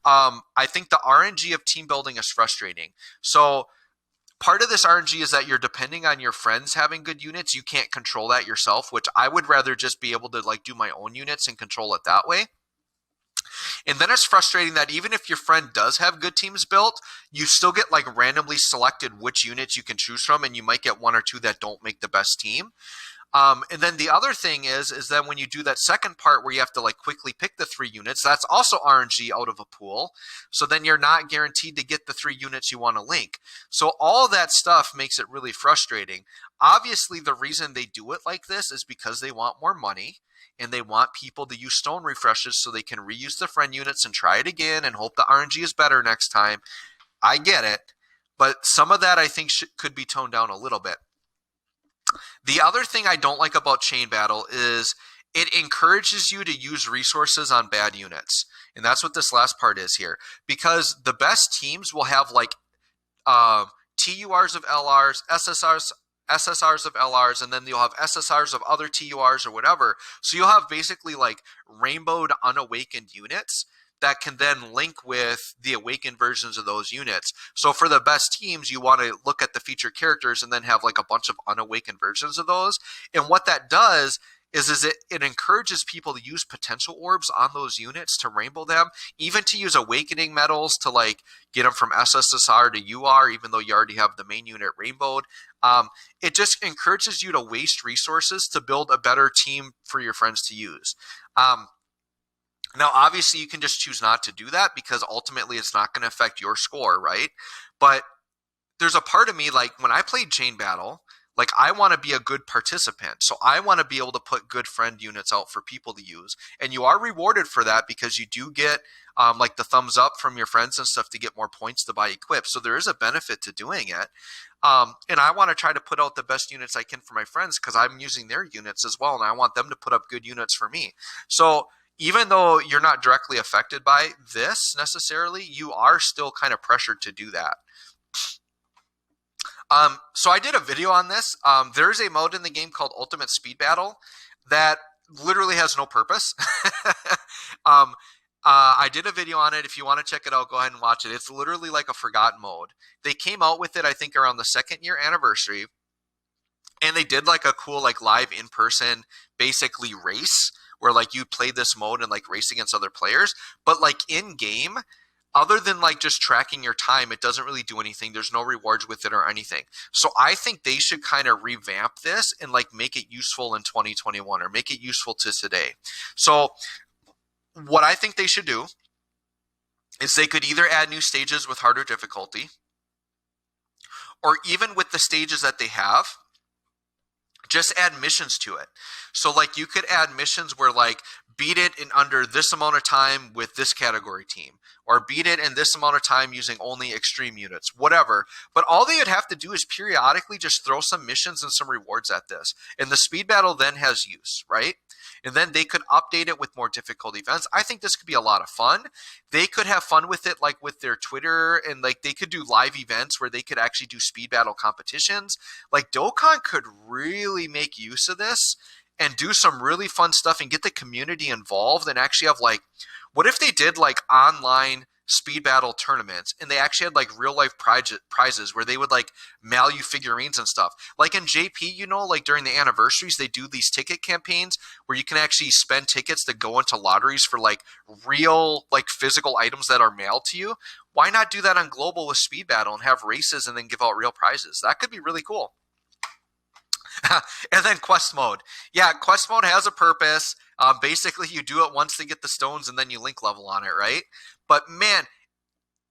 I think the RNG of team building is frustrating. So part of this RNG is that you're depending on your friends having good units. You can't control that yourself, which I would rather just be able to like do my own units and control it that way. And then it's frustrating that even if your friend does have good teams built, you still get like randomly selected which units you can choose from, and you might get 1 or 2 that don't make the best team. And then the other thing is that when you do that second part where you have to like quickly pick the 3 units, that's also RNG out of a pool. So then you're not guaranteed to get the 3 units you want to link. So all that stuff makes it really frustrating. Obviously, the reason they do it like this is because they want more money. And they want people to use stone refreshes so they can reuse the friend units and try it again and hope the RNG is better next time. I get it, but some of that I think could be toned down a little bit. The other thing I don't like about Chain Battle is it encourages you to use resources on bad units. And that's what this last part is here. Because the best teams will have like TURs of LRs, SSRs of LRs, and then you'll have SSRs of other TURs or whatever. So you'll have basically like rainbowed unawakened units that can then link with the awakened versions of those units. So for the best teams, you want to look at the featured characters and then have like a bunch of unawakened versions of those. And what that does is it encourages people to use potential orbs on those units to rainbow them, even to use awakening medals to like get them from SSSR to UR, even though you already have the main unit rainbowed. It just encourages you to waste resources to build a better team for your friends to use. Now, obviously, you can just choose not to do that because ultimately it's not going to affect your score, right? But there's a part of me, like when I played Chain Battle, Like, I want to be a good participant. So I want to be able to put good friend units out for people to use. And you are rewarded for that because you do get like the thumbs up from your friends and stuff to get more points to buy equips. So there is a benefit to doing it. And I want to try to put out the best units I can for my friends because I'm using their units as well. And I want them to put up good units for me. So even though you're not directly affected by this necessarily, you are still kind of pressured to do that. So I did a video on this. There's a mode in the game called Ultimate Speed Battle that literally has no purpose. I did a video on it. If you want to check it out, go ahead and watch it. It's literally like a forgotten mode. They came out with it, I think, around the 2nd year anniversary. And they did like a cool like live in-person basically race where like you play this mode and like race against other players. But like in game, other than like just tracking your time, it doesn't really do anything. There's no rewards with it or anything. So I think they should kind of revamp this and like make it useful in 2021 or make it useful to today. So what I think they should do is they could either add new stages with harder difficulty, or even with the stages that they have, just add missions to it. So like you could add missions where like beat it in under this amount of time with this category team, or beat it in this amount of time using only extreme units, whatever. But all they would have to do is periodically just throw some missions and some rewards at this. And the speed battle then has use, right? And then they could update it with more difficult events. I think this could be a lot of fun. They could have fun with it like with their Twitter, and like they could do live events where they could actually do speed battle competitions. Like Dokkan could really make use of this and do some really fun stuff and get the community involved and actually have like, what if they did like online speed battle tournaments and they actually had like real life prizes where they would like mail you figurines and stuff. Like in JP, you know, like during the anniversaries, they do these ticket campaigns where you can actually spend tickets to go into lotteries for like real like physical items that are mailed to you. Why not do that on global with speed battle and have races and then give out real prizes? That could be really cool. And then quest mode. Yeah, quest mode has a purpose. Basically, you do it once to get the stones and then you link level on it, right? But man,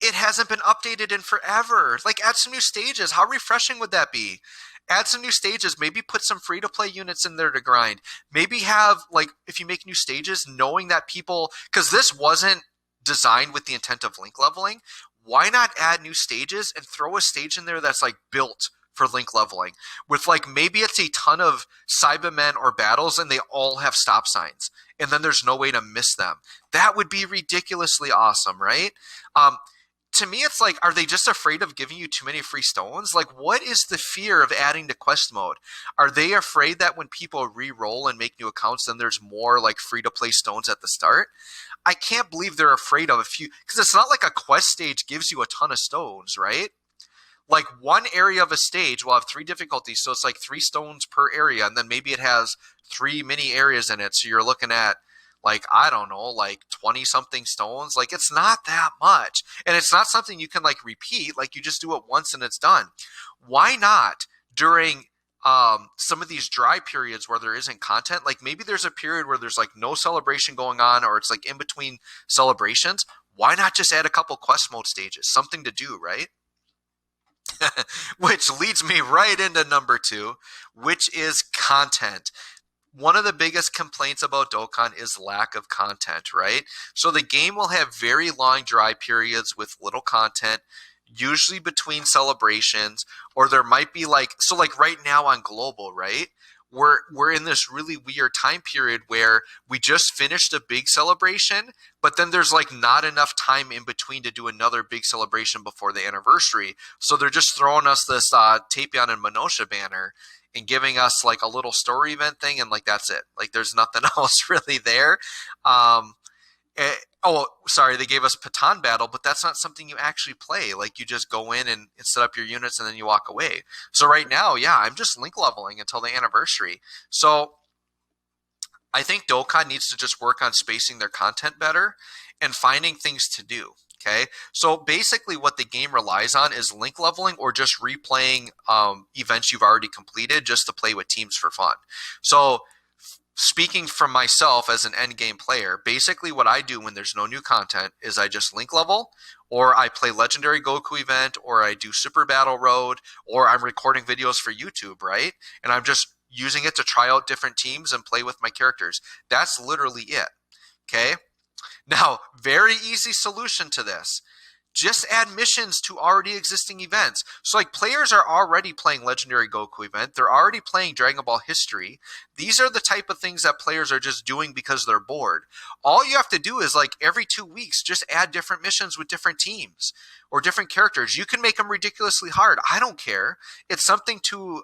it hasn't been updated in forever. Like, add some new stages. How refreshing would that be? Add some new stages. Maybe put some free-to-play units in there to grind. Maybe have, like, if you make new stages, knowing that people... Because this wasn't designed with the intent of link leveling. Why not add new stages and throw a stage in there that's, like, built for link leveling with like maybe it's a ton of Cybermen or battles and they all have stop signs and then there's no way to miss them. That would be ridiculously awesome, right? To me, it's like, are they just afraid of giving you too many free stones? Like, what is the fear of adding to quest mode? Are they afraid that when people re-roll and make new accounts, then there's more like free-to-play stones at the start? I can't believe they're afraid of a few, because it's not like a quest stage gives you a ton of stones, right? Like one area of a stage will have 3 difficulties, so it's like 3 stones per area, and then maybe it has 3 mini areas in it, so you're looking at like, I don't know, like 20 something stones. Like, it's not that much, and it's not something you can like repeat. Like, you just do it once and it's done. Why not during some of these dry periods where there isn't content? Like maybe there's a period where there's like no celebration going on, or it's like in between celebrations. Why not just add a couple quest mode stages, something to do, right? Which leads me right into number 2, which is content. One of the biggest complaints about Dokkan is lack of content, right? So the game will have very long dry periods with little content, usually between celebrations, or there might be like, so like right now on global, right? We're in this really weird time period where we just finished a big celebration, but then there's like not enough time in between to do another big celebration before the anniversary. So they're just throwing us this Tapion and Monosha banner and giving us like a little story event thing, and like that's it. Like there's nothing else really there. Sorry, they gave us Patan Battle, but that's not something you actually play. Like, you just go in and set up your units and then you walk away. So right now, yeah, I'm just link leveling until the anniversary. So I think Dokkan needs to just work on spacing their content better and finding things to do. Okay, so basically what the game relies on is link leveling or just replaying events you've already completed just to play with teams for fun. So speaking from myself as an endgame player, basically what I do when there's no new content is I just link level, or I play Legendary Goku event, or I do Super Battle Road, or I'm recording videos for YouTube, right? And I'm just using it to try out different teams and play with my characters. That's literally it. Okay? Now, very easy solution to this. Just add missions to already existing events. So like players are already playing Legendary Goku event. They're already playing Dragon Ball History. These are the type of things that players are just doing because they're bored. All you have to do is like every 2 weeks, just add different missions with different teams or different characters. You can make them ridiculously hard. I don't care. It's something to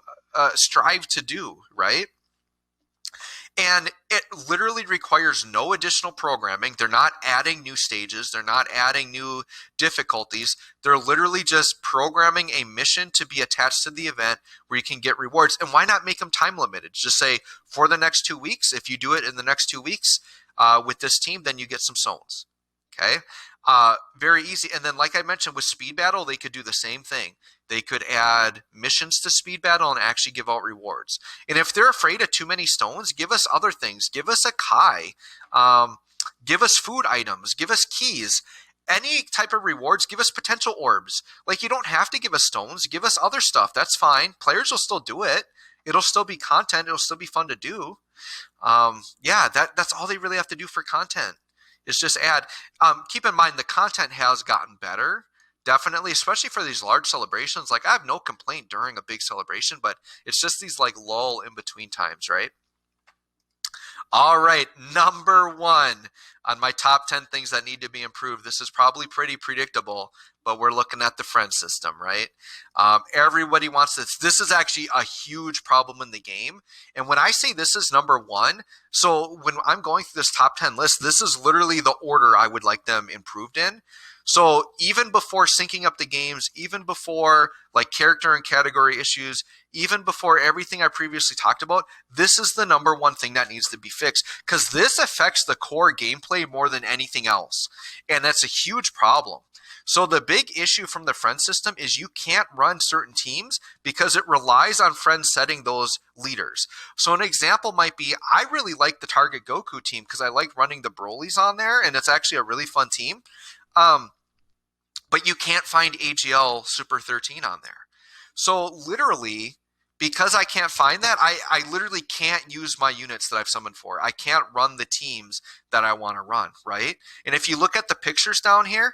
strive to do, right? And it literally requires no additional programming. They're not adding new stages. They're not adding new difficulties. They're literally just programming a mission to be attached to the event where you can get rewards. And why not make them time limited? Just say for the next 2 weeks, if you do it in the next 2 weeks with this team, then you get some zones. Okay? Very easy. And then like I mentioned with Speed Battle, they could do the same thing. They could add missions to Speed Battle and actually give out rewards. And if they're afraid of too many stones, give us other things. Give us a Kai. Give us food items. Give us keys. Any type of rewards, give us potential orbs. Like you don't have to give us stones. Give us other stuff. That's fine. Players will still do it. It'll still be content. It'll still be fun to do. Yeah, that's all they really have to do for content. Is just add. Keep in mind the content has gotten better. Definitely, especially for these large celebrations. Like I have no complaint during a big celebration, but it's just these like lull in between times, right? All right, number 1 on my top 10 things that need to be improved. This is probably pretty predictable, but we're looking at the friend system, right? Everybody wants this. This is actually a huge problem in the game. And when I say this is number 1, so when I'm going through this top 10 list, this is literally the order I would like them improved in. So even before syncing up the games, even before like character and category issues, even before everything I previously talked about, this is the number 1 thing that needs to be fixed because this affects the core gameplay more than anything else. And that's a huge problem. So the big issue from the friend system is you can't run certain teams because it relies on friends setting those leaders. So an example might be, I really like the Target Goku team because I like running the Brolys on there and it's actually a really fun team. But you can't find AGL Super 13 on there. So literally, because I can't find that, I literally can't use my units that I've summoned for. I can't run the teams that I want to run, right? And if you look at the pictures down here,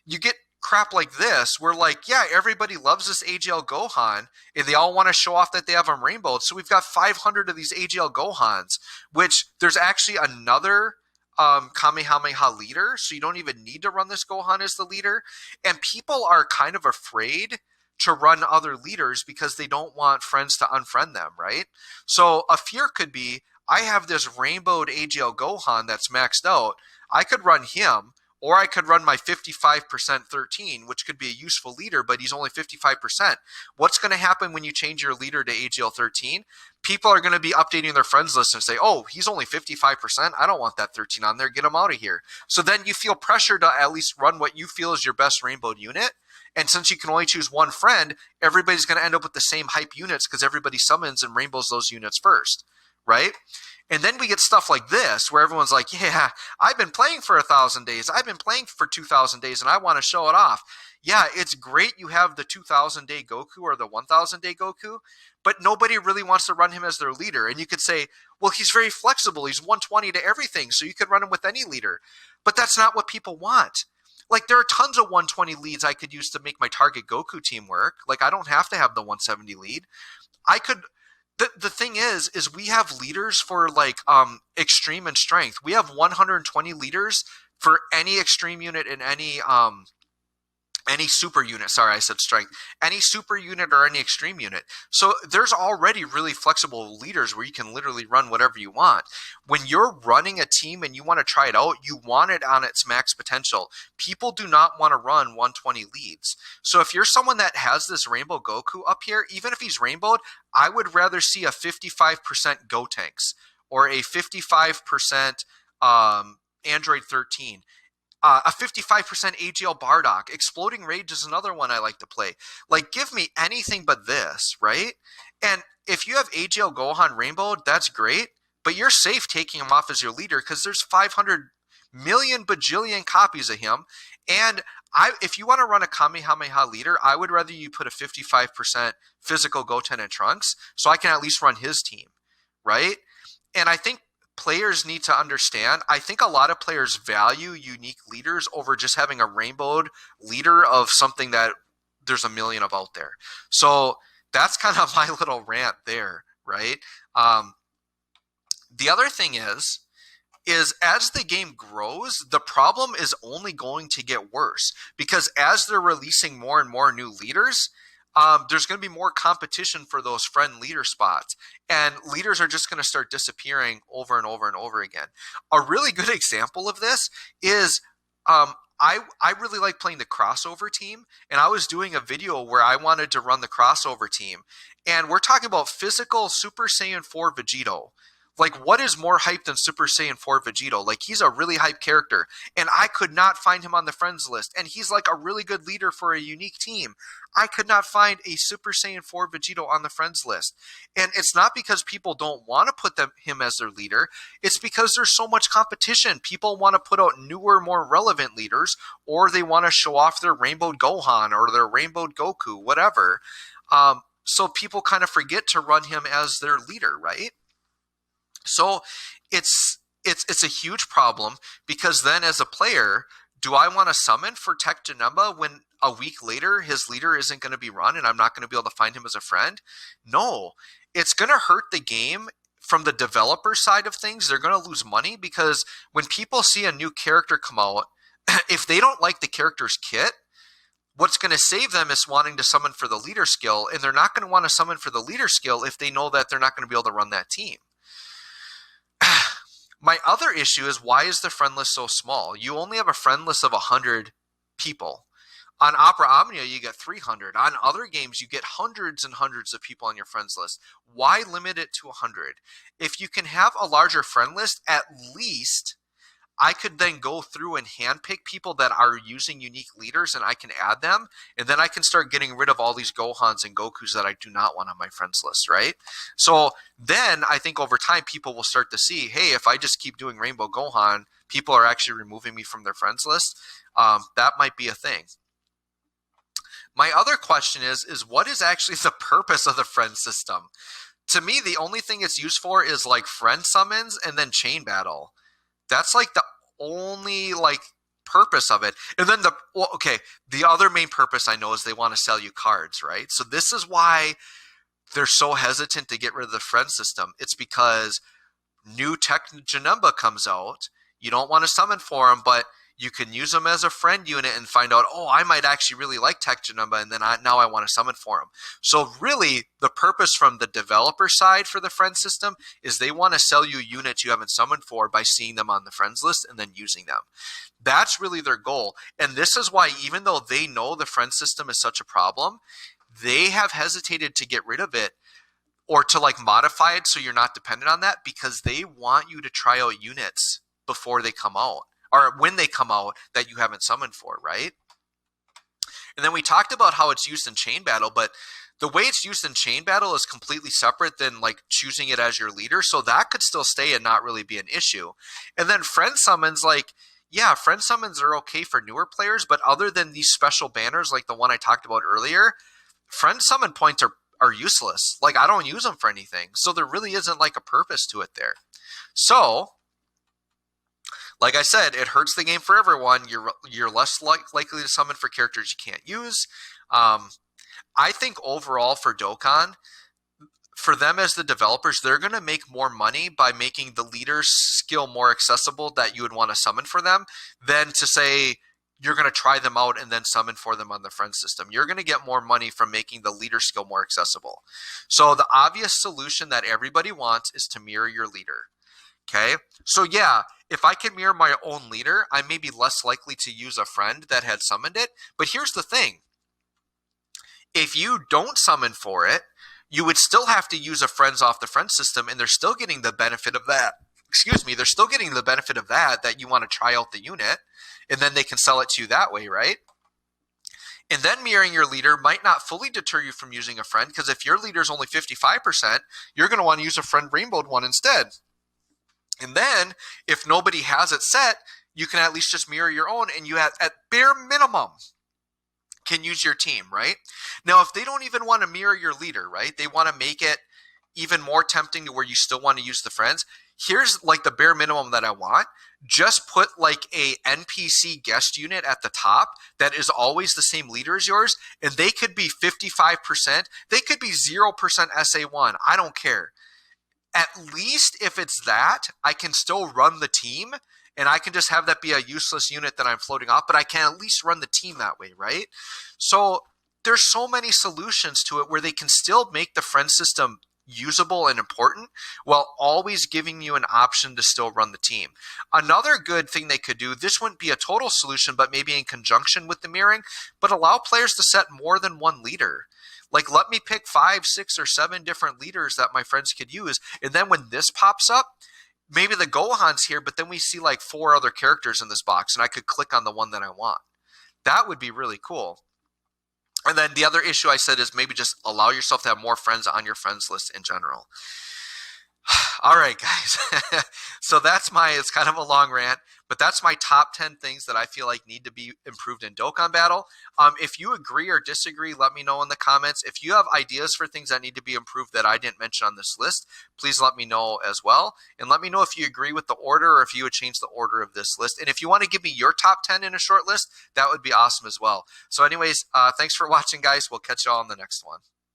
you get crap like this where like, yeah, everybody loves this AGL Gohan and they all want to show off that they have them rainbowed. So we've got 500 of these AGL Gohans, which there's actually another Kamehameha leader, so you don't even need to run this Gohan as the leader. And people are kind of afraid to run other leaders because they don't want friends to unfriend them, right? So a fear could be, I have this rainbowed AGL Gohan that's maxed out. I could run him, or I could run my 55% 13, which could be a useful leader, but he's only 55%. What's going to happen when you change your leader to AGL 13? People are going to be updating their friends list and say, oh, he's only 55%. I don't want that 13 on there. Get him out of here. So then you feel pressure to at least run what you feel is your best rainbowed unit. And since you can only choose one friend, everybody's going to end up with the same hype units because everybody summons and rainbows those units first, right? And then we get stuff like this where everyone's like, yeah, I've been playing for 1,000 days. I've been playing for 2,000 days and I want to show it off. Yeah, it's great you have the 2,000-day Goku or the 1,000-day Goku, but nobody really wants to run him as their leader. And you could say, well, he's very flexible. He's 120 to everything, so you could run him with any leader. But that's not what people want. Like, there are tons of 120 leads I could use to make my target Goku team work. Like, I don't have to have the 170 lead. I could... The thing is we have leaders for like extreme and strength. We have 120 leaders for any extreme unit in any super unit. Sorry, I said strength. Any super unit or any extreme unit. So there's already really flexible leaders where you can literally run whatever you want. When you're running a team and you want to try it out, you want it on its max potential. People do not want to run 120 leads. So if you're someone that has this Rainbow Goku up here, even if he's rainbowed, I would rather see a 55% Gotenks or a 55% Android 13. A 55% AGL Bardock. Exploding Rage is another one I like to play. Like, give me anything but this, right? And if you have AGL Gohan Rainbow, that's great, but you're safe taking him off as your leader because there's 500 million bajillion copies of him. And if you want to run a Kamehameha leader, I would rather you put a 55% physical Goten and Trunks so I can at least run his team, right? And I think players need to understand, I think a lot of players value unique leaders over just having a rainbowed leader of something that there's a million of out there. So that's kind of my little rant there, right? The other thing is as the game grows, the problem is only going to get worse, because as they're releasing more and more new leaders, there's going to be more competition for those friend leader spots, and leaders are just going to start disappearing over and over and over again. A really good example of this is I really like playing the crossover team, and I was doing a video where I wanted to run the crossover team, and we're talking about physical Super Saiyan 4 Vegito. Like, what is more hype than Super Saiyan 4 Vegito? Like, he's a really hype character, and I could not find him on the friends list, and he's like a really good leader for a unique team. I could not find a Super Saiyan 4 Vegito on the friends list. And it's not because people don't want to put him as their leader. It's because there's so much competition. People want to put out newer, more relevant leaders, or they want to show off their Rainbowed Gohan or their Rainbowed Goku, whatever. So people kind of forget to run him as their leader, right? So it's a huge problem, because then as a player, do I want to summon for Tech Janemba when a week later his leader isn't going to be run and I'm not going to be able to find him as a friend? No, it's going to hurt the game from the developer side of things. They're going to lose money, because when people see a new character come out, if they don't like the character's kit, what's going to save them is wanting to summon for the leader skill, and they're not going to want to summon for the leader skill if they know that they're not going to be able to run that team. My other issue is, why is the friend list so small? You only have a friend list of 100 people. On Opera Omnia, you get 300. On other games, you get hundreds and hundreds of people on your friends list. Why limit it to 100? If you can have a larger friend list, at least I could then go through and handpick people that are using unique leaders, and I can add them, and then I can start getting rid of all these Gohans and Gokus that I do not want on my friends list, right? So then I think over time people will start to see, hey, if I just keep doing Rainbow Gohan, people are actually removing me from their friends list. That might be a thing. My other question is what is actually the purpose of the friend system? To me, the only thing it's used for is like friend summons and then chain battle. That's like the only like purpose of it. And then the other main purpose I know is they want to sell you cards, right? So this is why they're so hesitant to get rid of the friend system. It's because new Tech Janemba comes out. You don't want to summon for him, but you can use them as a friend unit and find out, oh, I might actually really like Tech Janemba, and then now I want to summon for him. So really, the purpose from the developer side for the friend system is they want to sell you units you haven't summoned for by seeing them on the friends list and then using them. That's really their goal. And this is why, even though they know the friend system is such a problem, they have hesitated to get rid of it or to like modify it so you're not dependent on that, because they want you to try out units before they come out, or when they come out, that you haven't summoned for, right? And then we talked about how it's used in chain battle, but the way it's used in chain battle is completely separate than like choosing it as your leader. So that could still stay and not really be an issue. And then friend summons, like, yeah, friend summons are okay for newer players, but other than these special banners like the one I talked about earlier, friend summon points are useless. Like, I don't use them for anything. So there really isn't like a purpose to it there. So like I said, it hurts the game for everyone. You're less likely to summon for characters you can't use. I think overall for Dokkan, for them as the developers, they're going to make more money by making the leader's skill more accessible that you would want to summon for them than to say you're going to try them out and then summon for them on the friend system. You're going to get more money from making the leader skill more accessible. So the obvious solution that everybody wants is to mirror your leader. Okay, so yeah, if I can mirror my own leader, I may be less likely to use a friend that had summoned it. But here's the thing. If you don't summon for it, you would still have to use a friends off the friend system, and they're still getting the benefit of that. They're still getting the benefit of that you want to try out the unit, and then they can sell it to you that way, right? And then mirroring your leader might not fully deter you from using a friend, because if your leader is only 55%, you're going to want to use a friend rainbowed one instead. And then, if nobody has it set, you can at least just mirror your own, and you have, at bare minimum, can use your team, right? Now, if they don't even want to mirror your leader, right? They want to make it even more tempting to where you still want to use the friends. Here's like the bare minimum that I want. Just put like a NPC guest unit at the top that is always the same leader as yours, and they could be 55%. They could be 0% SA1. I don't care. At least if it's that, I can still run the team, and I can just have that be a useless unit that I'm floating off, but I can at least run the team that way, right? So there's so many solutions to it where they can still make the friend system usable and important while always giving you an option to still run the team. Another good thing they could do, this wouldn't be a total solution, but maybe in conjunction with the mirroring, but allow players to set more than one leader. Like, let me pick 5, 6, or 7 different leaders that my friends could use. And then when this pops up, maybe the Gohan's here, but then we see like 4 other characters in this box, and I could click on the one that I want. That would be really cool. And then the other issue I said is maybe just allow yourself to have more friends on your friends list in general. All right, guys. So that's it's kind of a long rant, but that's my top 10 things that I feel like need to be improved in Dokkan Battle. If you agree or disagree, let me know in the comments. If you have ideas for things that need to be improved that I didn't mention on this list, please let me know as well. And let me know if you agree with the order or if you would change the order of this list. And if you want to give me your top 10 in a short list, that would be awesome as well. So anyways, thanks for watching, guys. We'll catch you all in the next one.